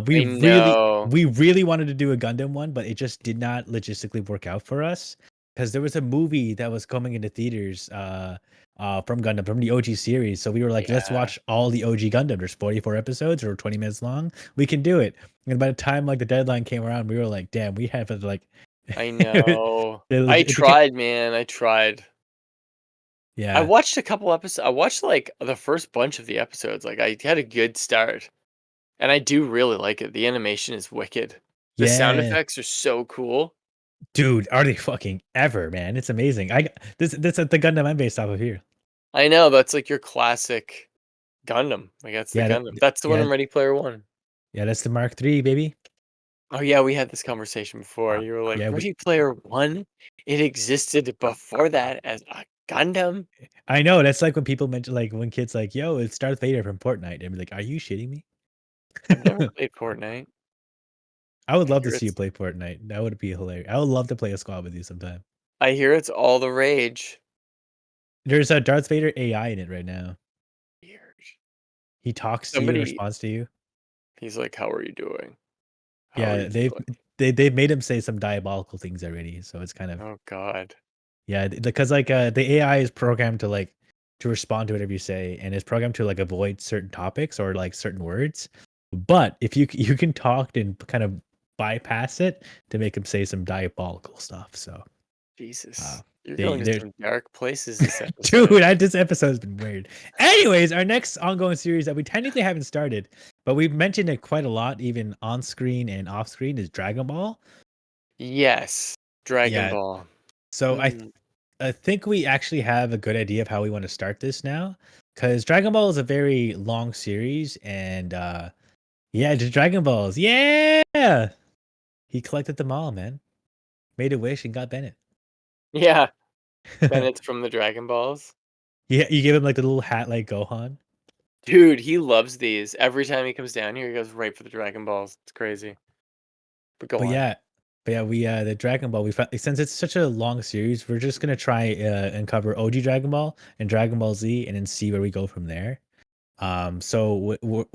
We I really know. we really wanted to do a Gundam one, but it just did not logistically work out for us because there was a movie that was coming into theaters from Gundam from the OG series. So we were like, let's Yeah, watch all the OG Gundam. There's 44 episodes or 20 minutes long. We can do it. And by the time like the deadline came around, we were like, damn, we have to like I it, know. I it became tried, man. I tried. I yeah. watched a couple episodes. I watched like the first bunch of the episodes. Like I had a good start. And I do really like it. The animation is wicked. The sound Yeah. effects are so cool. Dude, are they fucking ever, man? It's amazing. This is the Gundam I'm based off of here. I know that's like your classic Gundam. Like that's the Yeah, Gundam. That's the one yeah, in Ready Player One. yeah, that's the Mark III, baby. Oh yeah, we had this conversation before. You were like, Yeah, Ready Player One? It existed before that as a Gundam? I know. That's like when people mention, like when kids like, "Yo, it's Darth Vader from Fortnite," and be like, "Are you shitting me?" I've never played Fortnite. I would I love to hear see you it's play Fortnite. That would be hilarious. I would love to play a squad with you sometime. I hear it's all the rage. There's a Darth Vader AI in it right now. Weird. He talks to you and Somebody responds to you. he's like, "How are you doing? How are Yeah, you feeling?" they've made him say some diabolical things already. So it's kind of Oh god. yeah, because like the AI is programmed to like to respond to whatever you say, and it's programmed to like avoid certain topics or like certain words. But if you can talk and kind of bypass it to make him say some diabolical stuff. So uh, Jesus. You're they going to they're some dark places this episode. dude, this episode's been weird. Anyways, our next ongoing series that we technically haven't started, but we've mentioned it quite a lot, even on screen and off screen, is Dragon Ball. Yes. Dragon Yeah. Ball. So Mm. I think we actually have a good idea of how we want to start this now, because Dragon Ball is a very long series, and yeah, the Dragon Balls, yeah, he collected them all, man. Made a wish and got Bennett. Yeah. Bennett's from the Dragon Balls. Yeah, you give him like the little hat like Gohan. Dude, he loves these. Every time he comes down here, he goes right for the Dragon Balls. It's crazy. But go But on. yeah, But yeah, we the Dragon Ball. Since it's such a long series, we're just gonna try and cover OG Dragon Ball and Dragon Ball Z, and then see where we go from there. So with the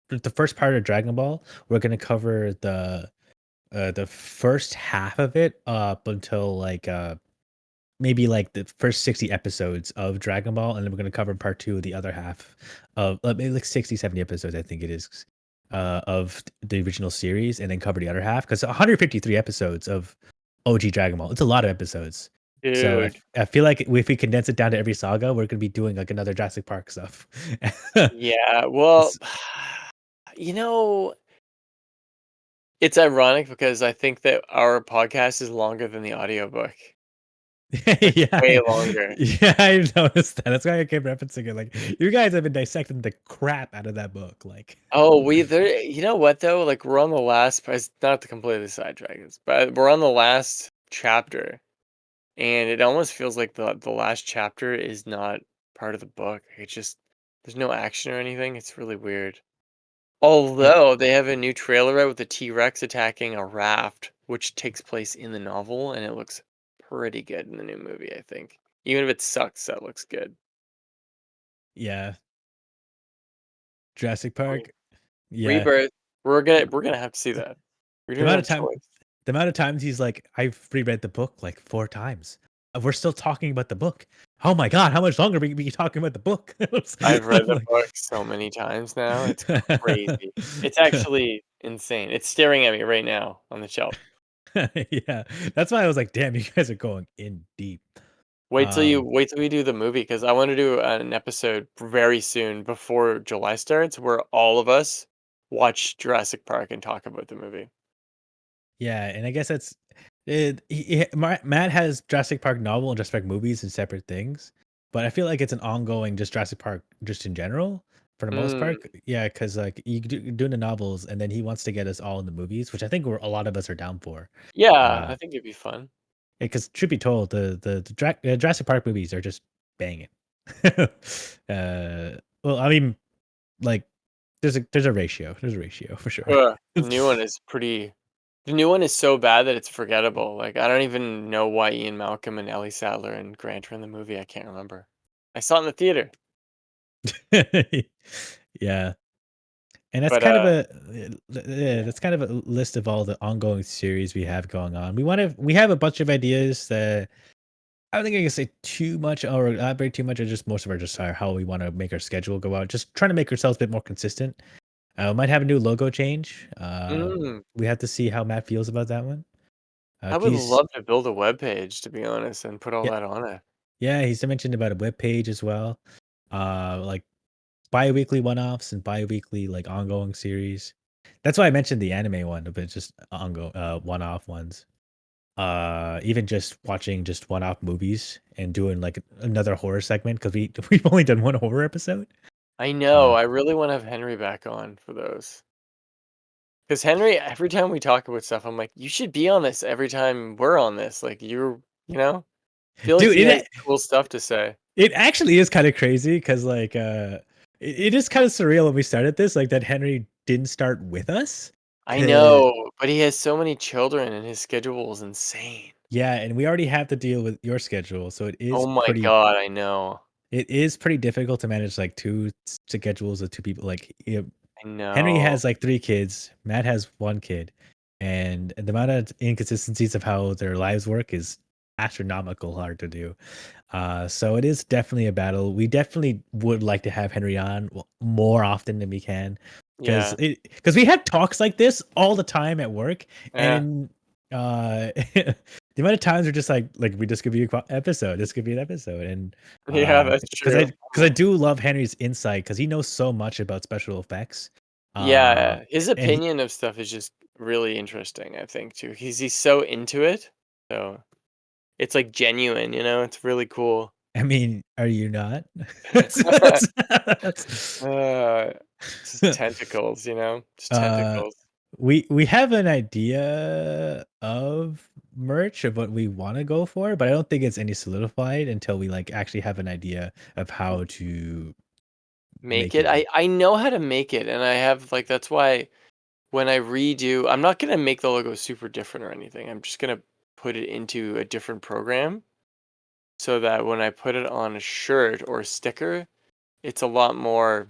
with the first part of Dragon Ball, we're gonna cover the first half of it up until like maybe like the first 60 episodes of Dragon Ball, and then we're going to cover part two of the other half of maybe like 60, 70 episodes, I think it is, of the original series, and then cover the other half because 153 episodes of OG Dragon Ball. It's a lot of episodes. So Dude. I feel like if we condense it down to every saga, we're going to be doing like another Jurassic Park stuff. Yeah, well, S- you know, it's ironic because I think that our podcast is longer than the audiobook. Like, way yeah, longer. yeah, I've noticed that. That's why I kept referencing it. Like, you guys have been dissecting the crap out of that book. Like, Oh, you know what though? Like, we're on the last, it's not to completely sidetrack us, but we're on the last chapter, and it almost feels like the last chapter is not part of the book. It's just there's no action or anything. It's really weird. it, Although they have a new trailer out with the T-Rex attacking a raft, which takes place in the novel, and it looks pretty good in the new movie, I think. Even if it sucks, that looks good. yeah, Jurassic Re- Park. Yeah, Rebirth. We're gonna have to see that. We the don't amount have of time, choice. the amount of times he's like, I've reread the book like 4 times. We're still talking about the book. Oh my god, how much longer we be talking about the book? I've read I'm the like, book so many times now. It's crazy. It's actually insane. It's staring at me right now on the shelf. yeah, that's why I was like, damn, you guys are going in deep. Um, Wait till we do the movie because I want to do an episode very soon before July starts where all of us watch Jurassic Park and talk about the movie. Yeah, and I guess that's it. Matt has Jurassic Park novel and Jurassic Park movies and separate things, but I feel like it's an ongoing just Jurassic Park just in general for the most Mm, part. Yeah, because like you're doing the novels, and then he wants to get us all in the movies, which I think a lot of us are down for. yeah, Uh, I think it'd be fun. because truth be told, the Jurassic Park movies are just banging. Well, I mean, like there's a ratio. There's a ratio for sure. The new one is pretty. The new one is so bad that it's forgettable. Like I don't even know why Ian Malcolm and Ellie Sattler and Grant are in the movie. I can't remember. I saw it in the theater, Yeah. And that's but kind of that's kind of a list of all the ongoing series we have going on. We have a bunch of ideas that I don't think I can say too much or elaborate too much. Or just most of our just are how we want to make our schedule go out. Just trying to make ourselves a bit more consistent. We might have a new logo change. mm, We have to see how Matt feels about that one. I would He's love to build a web page to be honest and put all yeah that on it. yeah he's mentioned about a web page as well. Like bi-weekly one-offs and bi-weekly like ongoing series. That's why I mentioned the anime one, but just ongoing one-off ones. Even just watching just one-off movies and doing like another horror segment because we've only done one horror episode. I know. Uh I really want to have Henry back on for those. Because Henry, every time we talk about stuff, I'm like, you should be on this every time we're on this. Like you know, feel like dude, he has cool stuff to say. it actually is kind of crazy because like it is kind of surreal when we started this, like that Henry didn't start with us. I 'Cause know, but he has so many children and his schedule is insane. yeah, and we already have to deal with your schedule, so Oh my god, I know. it is pretty difficult to manage like two schedules of two people. Like I Henry know. has like 3 kids, Matt has 1 kid, and the amount of inconsistencies of how their lives work is astronomical hard to do. So it is definitely a battle. We definitely would like to have Henry on more often than we can, Yeah. because we have talks like this all the time at work, Yeah. and the amount of times we're just like we just could be episode, this could be an episode, and Yeah, that's true. because I do love Henry's insight because he knows so much about special effects. Yeah, his And he, opinion of stuff is just really interesting, I think, too. He's so into it. So it's like genuine, you know? It's really cool. I mean, are you not? That's- uh, just tentacles, you know? Just uh, tentacles. we have an idea of merch of what we want to go for, but I don't think it's any solidified until we like actually have an idea of how to Make make it. it. I know how to make it, and I have like that's why when I redo, I'm not gonna make the logo super different or anything. I'm just gonna put it into a different program so that when I put it on a shirt or a sticker, it's a lot more,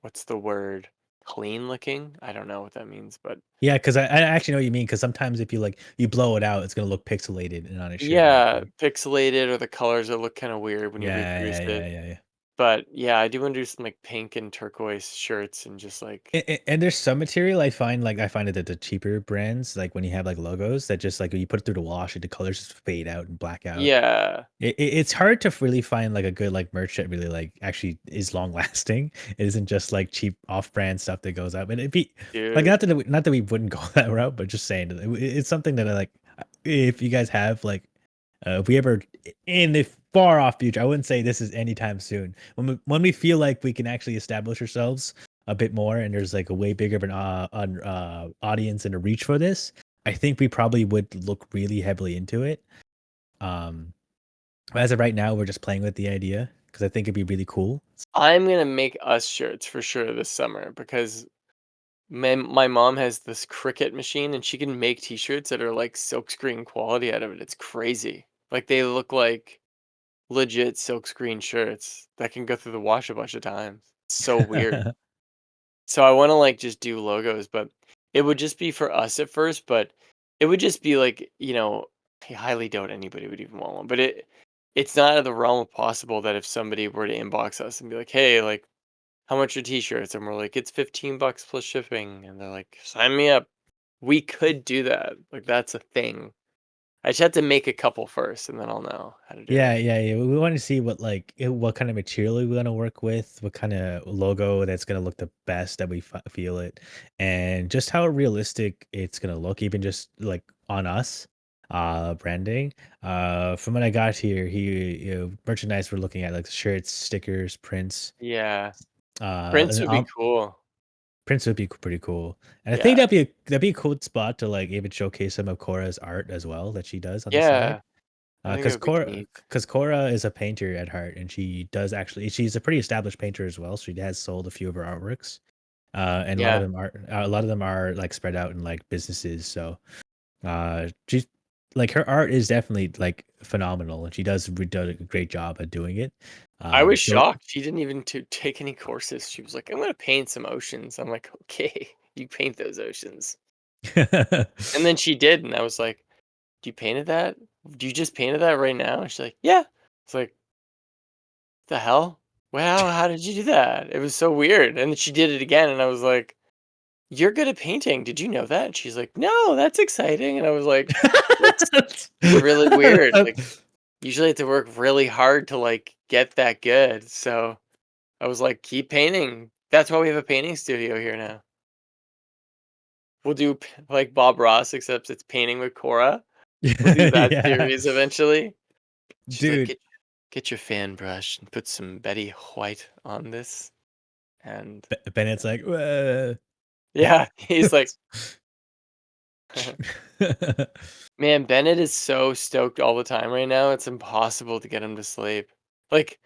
what's the word? Clean looking? I don't know what that means, but Yeah, because I actually know what you mean. Because sometimes if you like you blow it out, it's gonna look pixelated and on a shirt and yeah, everything. pixelated or the colors that look kind of weird when you Yeah, reproduce yeah, it. yeah, yeah, yeah. But yeah, I do want to do some like pink and turquoise shirts and just like, And there's some material I find like I find it that the cheaper brands, like when you have like logos that just like when you put it through the wash, the colors just fade out and black out. yeah, It's hard to really find like a good like merch that really like actually is long lasting. It isn't just like cheap off brand stuff that goes out. But it'd be like dude, not that we wouldn't go that route, but just saying it's something that I like. If you guys have like, if we ever in the far off future, I wouldn't say this is anytime soon. When we feel like we can actually establish ourselves a bit more, and there's like a way bigger of an audience and a reach for this, I think we probably would look really heavily into it. Um, as of right now, we're just playing with the idea because I think it'd be really cool. I'm gonna make us shirts for sure this summer because my mom has this Cricut machine and she can make t-shirts that are like silkscreen quality out of it. It's crazy. Like they look like legit silkscreen shirts that can go through the wash a bunch of times. It's so weird. So I want to like just do logos, but it would just be for us at first, but it would just be like, I highly doubt anybody would even want one, but it's not out of the realm of possible that if somebody were to inbox us and be like, "Hey, like how much are t-shirts?" And we're like, "It's 15 bucks plus shipping." And they're like, "Sign me up." We could do that. Like that's a thing. I just have to make a couple first and then I'll know how to do Yeah, it. yeah, yeah. We want to see what like what kind of material we want to work with, what kind of logo that's gonna look the best that we feel it, and just how realistic it's gonna look, even just like on us, branding. From when I got here, merchandise we're looking at like shirts, stickers, prints, Yeah. Prints and would be cool. prints would be pretty cool. And I think Yeah. that'd be a cool spot to like even showcase some of Cora's art as well that she does on the side. Yeah. I think it Because would be neat. Cora is a painter at heart, and she does actually she's a pretty established painter as well. She has sold a few of her artworks, and Yeah. a lot of them are like spread out in like businesses. So, she's like her art is definitely like phenomenal, and she does a great job at doing it. I was So shocked. She didn't even to take any courses. She was like, "I'm gonna paint some oceans." I'm like, "Okay, you paint those oceans." And then she did, and I was like, "Do you painted that? Do you just painted that right now?" And she's like, "Yeah." It's like, "The hell? Wow, how did you do that?" It was so weird. And then she did it again, and I was like, "You're good at painting. Did you know that?" And she's like, "No, that's exciting." And I was like, "That's really weird." Like, usually I have to work really hard to like get that good. So I was like, "Keep painting." That's why we have a painting studio here now. We'll do like Bob Ross, except it's painting with Cora. We'll do that Yeah, series eventually. She's like, dude. get your fan brush and put some Betty White on this." And Bennett's like, yeah, he's like, man, Bennett is so stoked all the time right now. It's impossible to get him to sleep. Like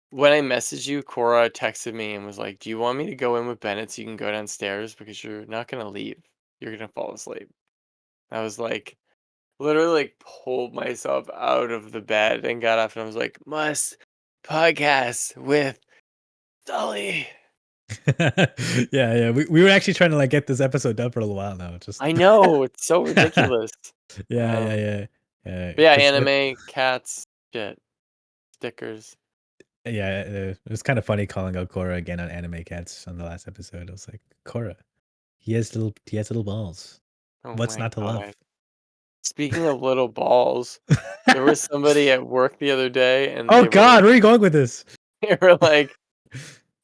when I messaged you, Cora texted me and was like, "Do you want me to go in with Bennett so you can go downstairs because you're not gonna leave? You're gonna fall asleep." I was like, literally like pulled myself out of the bed and got up and I was like, "Must podcast with Sully." Yeah, yeah. We were actually trying to like get this episode done for a little while now. Just I know, it's so ridiculous. yeah, yeah, Um, yeah. Yeah, but yeah, because anime, cats, shit, stickers. yeah, it was kind of funny calling out Korra again on Anime Cats on the last episode. I was like, Korra, he has little balls. Oh What's my not to god. love? Speaking of little balls, there was somebody at work the other day and Oh God, where are you going with this? they were like,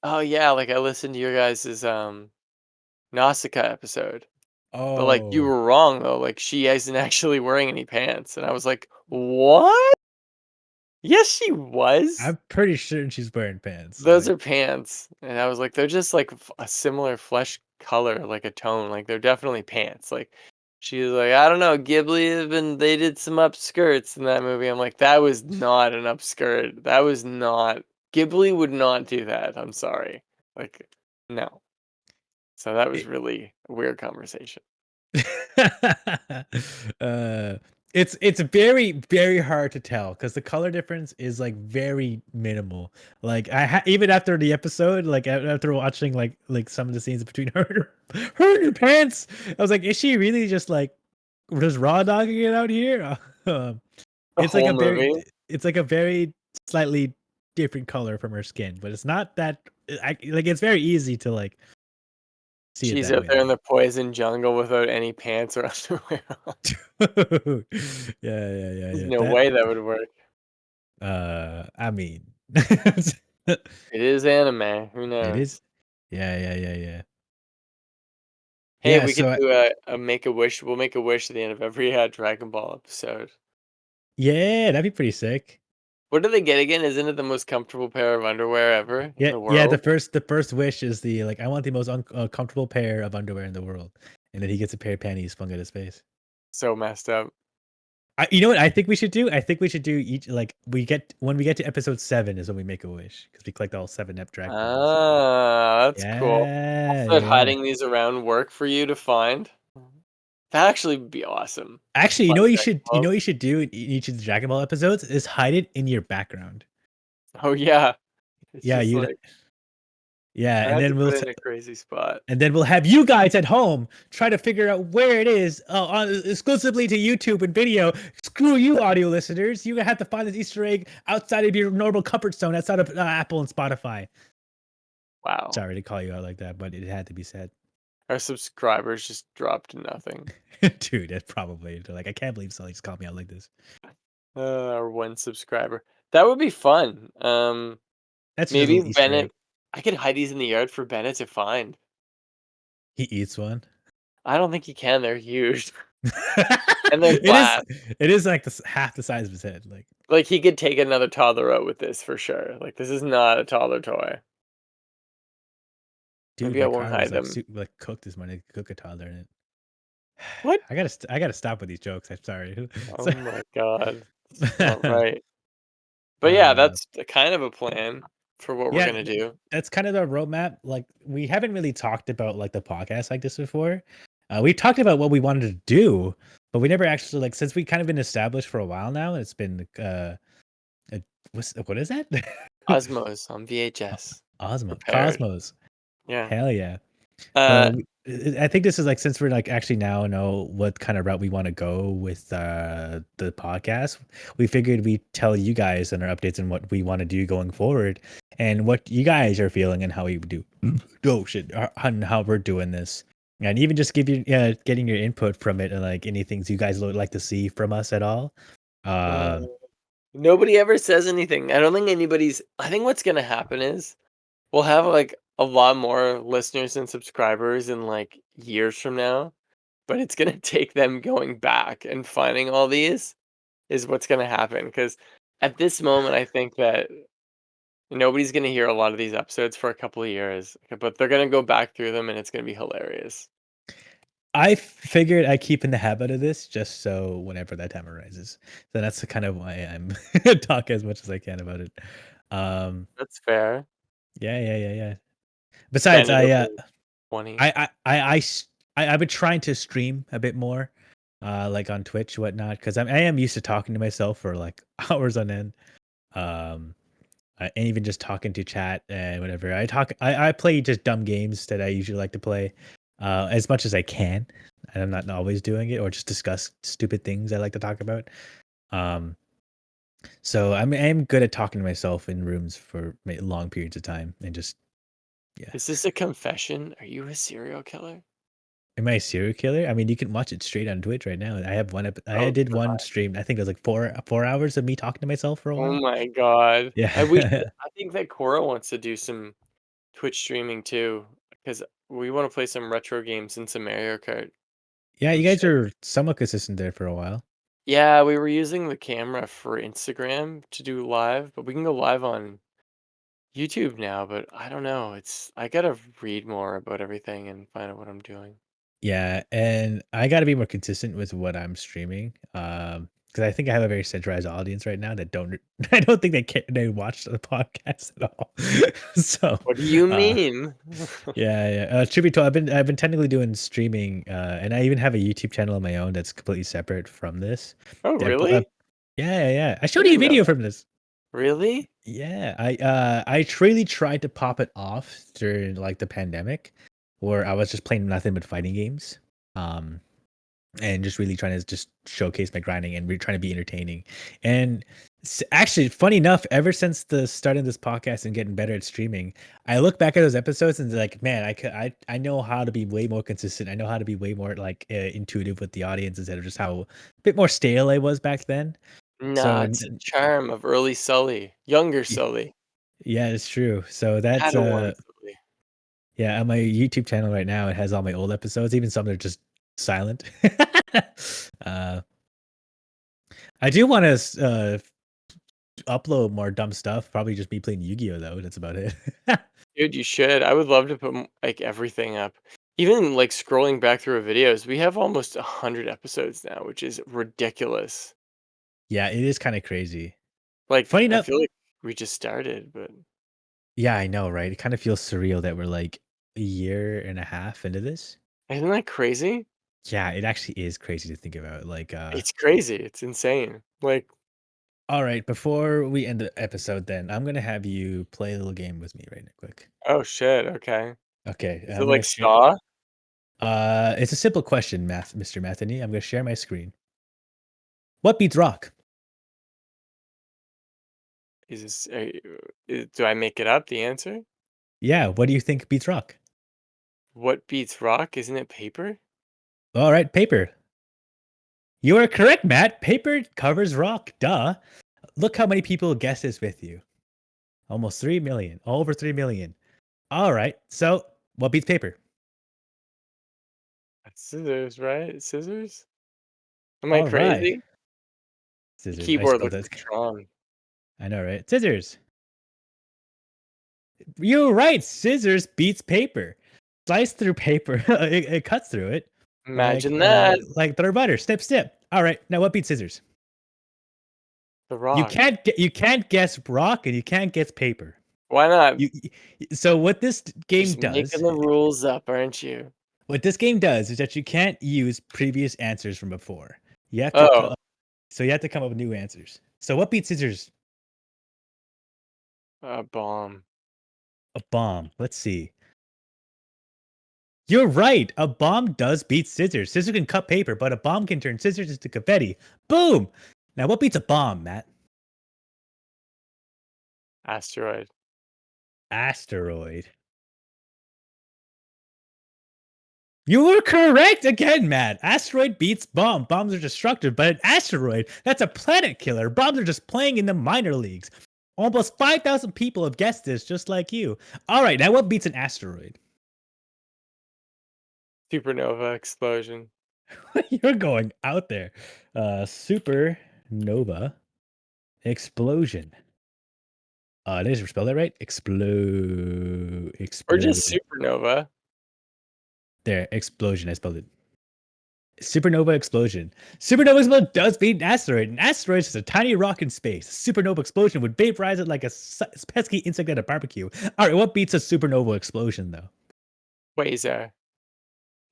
"Oh yeah, like I listened to your guys's Nausicaa episode. But like you Oh, were wrong though, like she isn't actually wearing any pants." And I was like, "What? Yes, she was. I'm pretty sure she's wearing pants. Those Like, are pants." And I was like, "They're just like a similar flesh color, like a tone. Like they're definitely pants." Like she was like, "I don't know, Ghibli even they did some upskirts in that movie." I'm like, "That was not an upskirt. That was not Ghibli would not do that. I'm sorry." Like, no. So that was It- really a weird conversation. uh, it's very very hard to tell because the color difference is like very minimal. Like even after the episode, like after watching like some of the scenes between her and her pants, I was like, is she really just like just raw dogging it out here? Um, The it's like whole a very movie. it's like a very slightly different color from her skin, but it's not that like it's very easy to like see it She's that out way there in though. the poison jungle without any pants or underwear on. There's Yeah. no That way that would work. I mean, It is anime. Who it is. knows? Yeah. Hey, Yeah. we could So do a make a wish. We'll make a wish at the end of every Dragon Ball episode. yeah, that'd be pretty sick. What do they get again? Isn't it the most comfortable pair of underwear ever in the Yeah. The world? first wish is the like I want the most comfortable pair of underwear in the world, and then he gets a pair of panties flung at his face. So messed up. You know what I think we should do? I think we should do each like when we get to episode 7 is when we make a wish because we collect all 7 Dragon Balls. Ah, that's cool. Also, Yeah. hiding these around work for you to find. That actually would be awesome. Actually, you Find know what you Dragon should Balls. do in each of the Dragon Ball episodes is hide it in your background. Oh yeah, it's Yeah, just you like yeah, I and had to then put it in a crazy spot. have you guys at home try to figure out where it is exclusively to YouTube and video. Screw you, audio listeners. You have to find this Easter egg outside of your normal comfort zone, outside of Apple and Spotify. Wow, Sorry to call you out like that, but it had to be said. our subscribers just dropped to nothing. Dude, that's probably they're like, I can't believe Sully just called me out like this. Our one subscriber. That would be fun. That's just a Maybe little Easter Bennett. egg. I could hide these in the yard for Bennett to find. He eats one. I don't think he can. They're huge and they're it is glass. it is like this half the size of his head. Like he could take another toddler out with this for sure. Like this is not a toddler toy. Dude, Maybe I my won't car was hide like them. like cooked this morning. Cook a toddler in it. What? I gotta stop with these jokes. I'm sorry. Oh So- my god. It's not right. But yeah, uh, that's kind of a plan for what we're yeah, gonna do. that's kind of the roadmap. Like we haven't really talked about like the podcast like this before. We talked about what we wanted to do, but we never actually like since we kind of been established for a while now. It's been what is that? Osmos on VHS. Prepared. Cosmos. Yeah. Hell yeah. Uh, But I think this is like since we're like actually now know what kind of route we want to go with the podcast, we figured we'd tell you guys and our updates and what we want to do going forward and what you guys are feeling and how we do oh shit and how we're doing this. And even just give you getting your input from it and like anything you guys would like to see from us at all. uh, Um nobody ever says anything. I don't think anybody's. I think what's gonna happen is we'll have like a lot more listeners and subscribers in like years from now, but it's gonna take them going back and finding all these is what's gonna happen. Because at this moment, I think that nobody's gonna hear a lot of these episodes for a couple of years, but they're gonna go back through them and it's gonna be hilarious. I figured I keep in the habit of this just so whenever that time arises. So that's kind of why I'm talk as much as I can about it. Um, That's fair. yeah. Besides, Bend it over 20. I've been trying to stream a bit more, like on Twitch, whatnot, because I am used to talking to myself for like hours on end. Um, and even just talking to chat and whatever. I play just dumb games that I usually like to play, as much as I can, and I'm not always doing it, or just discuss stupid things I like to talk about. Um, so I'm good at talking to myself in rooms for long periods of time, and just yeah. Is this a confession? Are you a serial killer? Am I a serial killer? I mean, you can watch it straight on Twitch right now. I have one. I Oh did god. one stream. I think it was like 4 hours of me talking to myself for a Oh while. my god. I wish Yeah. I think that Cora wants to do some Twitch streaming too, because we want to play some retro games and some Mario Kart Yeah, you and guys shit. are somewhat consistent there for a while. Yeah, we were using the camera for Instagram to do live, but we can go live on YouTube now, but I don't know. I gotta read more about everything and find out what I'm doing. Yeah, and I gotta be more consistent with what I'm streaming. because I think I have a very centralized audience right now that don't. I don't think they watch the podcast at all. So, What do you uh, mean? yeah. Truth be told, I've been technically doing streaming, and I even have a YouTube channel of my own that's completely separate from this. Oh, That, really? yeah. I I showed you a didn't know video that. from this. Really? Yeah, I really tried to pop it off during like the pandemic, where I was just playing nothing but fighting games. Um, and just really trying to just showcase my grinding and trying to be entertaining. And actually, funny enough, ever since the starting this podcast and getting better at streaming, I look back at those episodes and like, man, I know how to be way more consistent. I know how to be way more like intuitive with the audience instead of just how a bit more stale I was back then. So Nah, it's the charm of early Sully, younger y- Sully, yeah, it's true. So that's Padawan Sully. yeah, on my YouTube channel right now, it has all my old episodes, even some that are just silent. uh I do want to upload more dumb stuff. Probably just me playing Yu-Gi-Oh though. That's about it. Dude, you should. I would love to put like everything up. Even like scrolling back through our videos, we have almost 100 episodes now, which is ridiculous. Yeah, it is kind of crazy. Like, Funny I enough, feel like we just started, but yeah, I know, right? It kind of feels surreal that we're like a year and a half into this. isn't that crazy? Yeah, it actually is crazy to think about. It's crazy. It's insane. Like, All right, before we end the episode, then I'm gonna have you play a little game with me right now, quick. oh shit, okay. Okay, Is it I'm like gonna share. Saw? It's a simple question, Mr. Matheny. I'm gonna share my screen. What beats rock? Is this, do I make it up, the answer? Yeah, what do you think beats rock? What beats rock? Isn't it paper? All right, paper. You are correct, Matt. Paper covers rock. Duh. Look how many people guessed this with you. Almost 3 million. Over 3 million. All right. So, what beats paper? That's scissors, right? Scissors? Am I All right. crazy? The Scissors. I keyboard spelled looks that. like Tron. I know, right? Scissors. You're right. Scissors beats paper. Slice through paper. It cuts through it. Imagine that. Like butter butter. Snip snip. All right. Now what beats scissors? The rock. You can't guess rock and you can't guess paper. Why not? So what this game Just making does the rules up, aren't you? What this game does is that you can't use previous answers from before. You have to Oh, so you have to come up with new answers. So what beats scissors? a bomb. A bomb. Let's see. You're right. A bomb does beat scissors. Scissors can cut paper, but a bomb can turn scissors into confetti. Boom. Now what beats a bomb, Matt? Asteroid. Asteroid. You were correct again, Matt. Asteroid beats bomb. Bombs are destructive, but an asteroid, that's a planet killer. Bombs are just playing in the minor leagues. Almost 5,000 people have guessed this, just like you. All right, now what beats an asteroid? Supernova explosion. You're going out there. Supernova explosion. Did I just spell that right? Or just Explode. supernova. There, explosion. I spelled it. Supernova explosion. Supernova explosion does beat an asteroid. An asteroid is just a tiny rock in space. Supernova explosion would vaporize it like a pesky insect at a barbecue. All right, what beats a supernova explosion though? Quasar.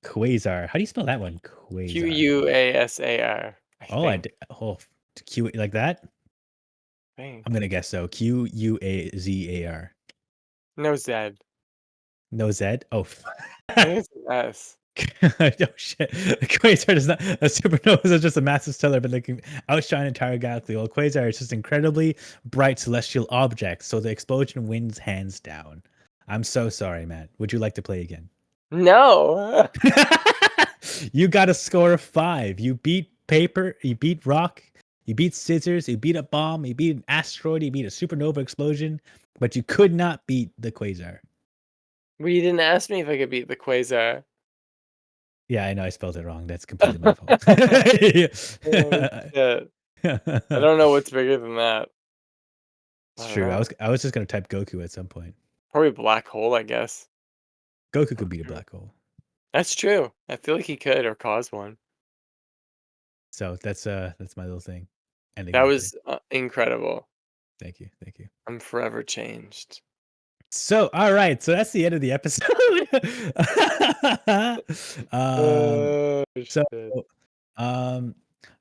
Quasar. How do you spell that one? Quasar. Quasar. I Oh, think. oh, Q like that. I think. I'm gonna guess so. Quazar. No Z. No Z. Oh. I think it's an S. Oh shit! Quasar is not a supernova is just a massive stellar, but they can outshine entire galaxy. While quasar is just incredibly bright celestial objects, so the explosion wins hands down. I'm so sorry, Matt. Would you like to play again? No. You got a score of 5. You beat paper. You beat rock. You beat scissors. You beat a bomb. You beat an asteroid. You beat a supernova explosion, but you could not beat the quasar. Well, you didn't ask me if I could beat the quasar. Yeah, I know I spelled it wrong. That's completely my fault. Oh, shit. I don't know what's bigger than that. It's I don't true. know. I was just gonna type Goku at some point. Probably black hole, I guess. Goku could beat a black hole. That's true. I feel like he could or cause one. So that's my little thing. Ending That right there. was incredible. Thank you. Thank you. I'm forever changed. So, all right. So that's the end of the episode. um, Oh, so, shit. um,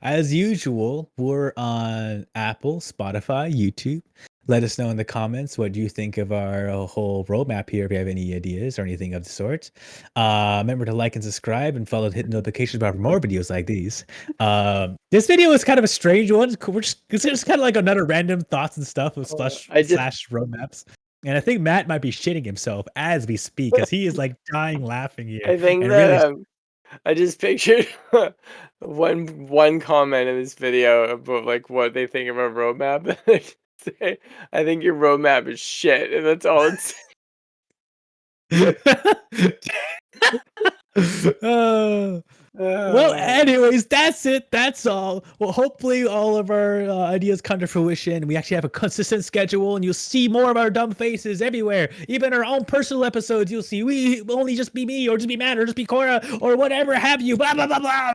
as usual, we're on Apple, Spotify, YouTube. Let us know in the comments what you think of our whole roadmap here. If you have any ideas or anything of the sort, remember to like and subscribe and follow, hit notifications about more videos like these. This video is kind of a strange one. It's just kind of like another random thoughts and stuff of slush I just slash roadmaps. And I think Matt might be shitting himself as we speak because he is like dying laughing here I think and that really. I just pictured one comment in this video about like what they think of our roadmap. And they say, I think your roadmap is shit, and that's all it's. Uh, well, Uh, anyways, that's it. That's all. Well, hopefully, all of our ideas come to fruition. We actually have a consistent schedule, and you'll see more of our dumb faces everywhere. Even our own personal episodes, you'll see. We will only just be me, or just be Matt, or just be Cora, or whatever have you. Blah blah blah blah.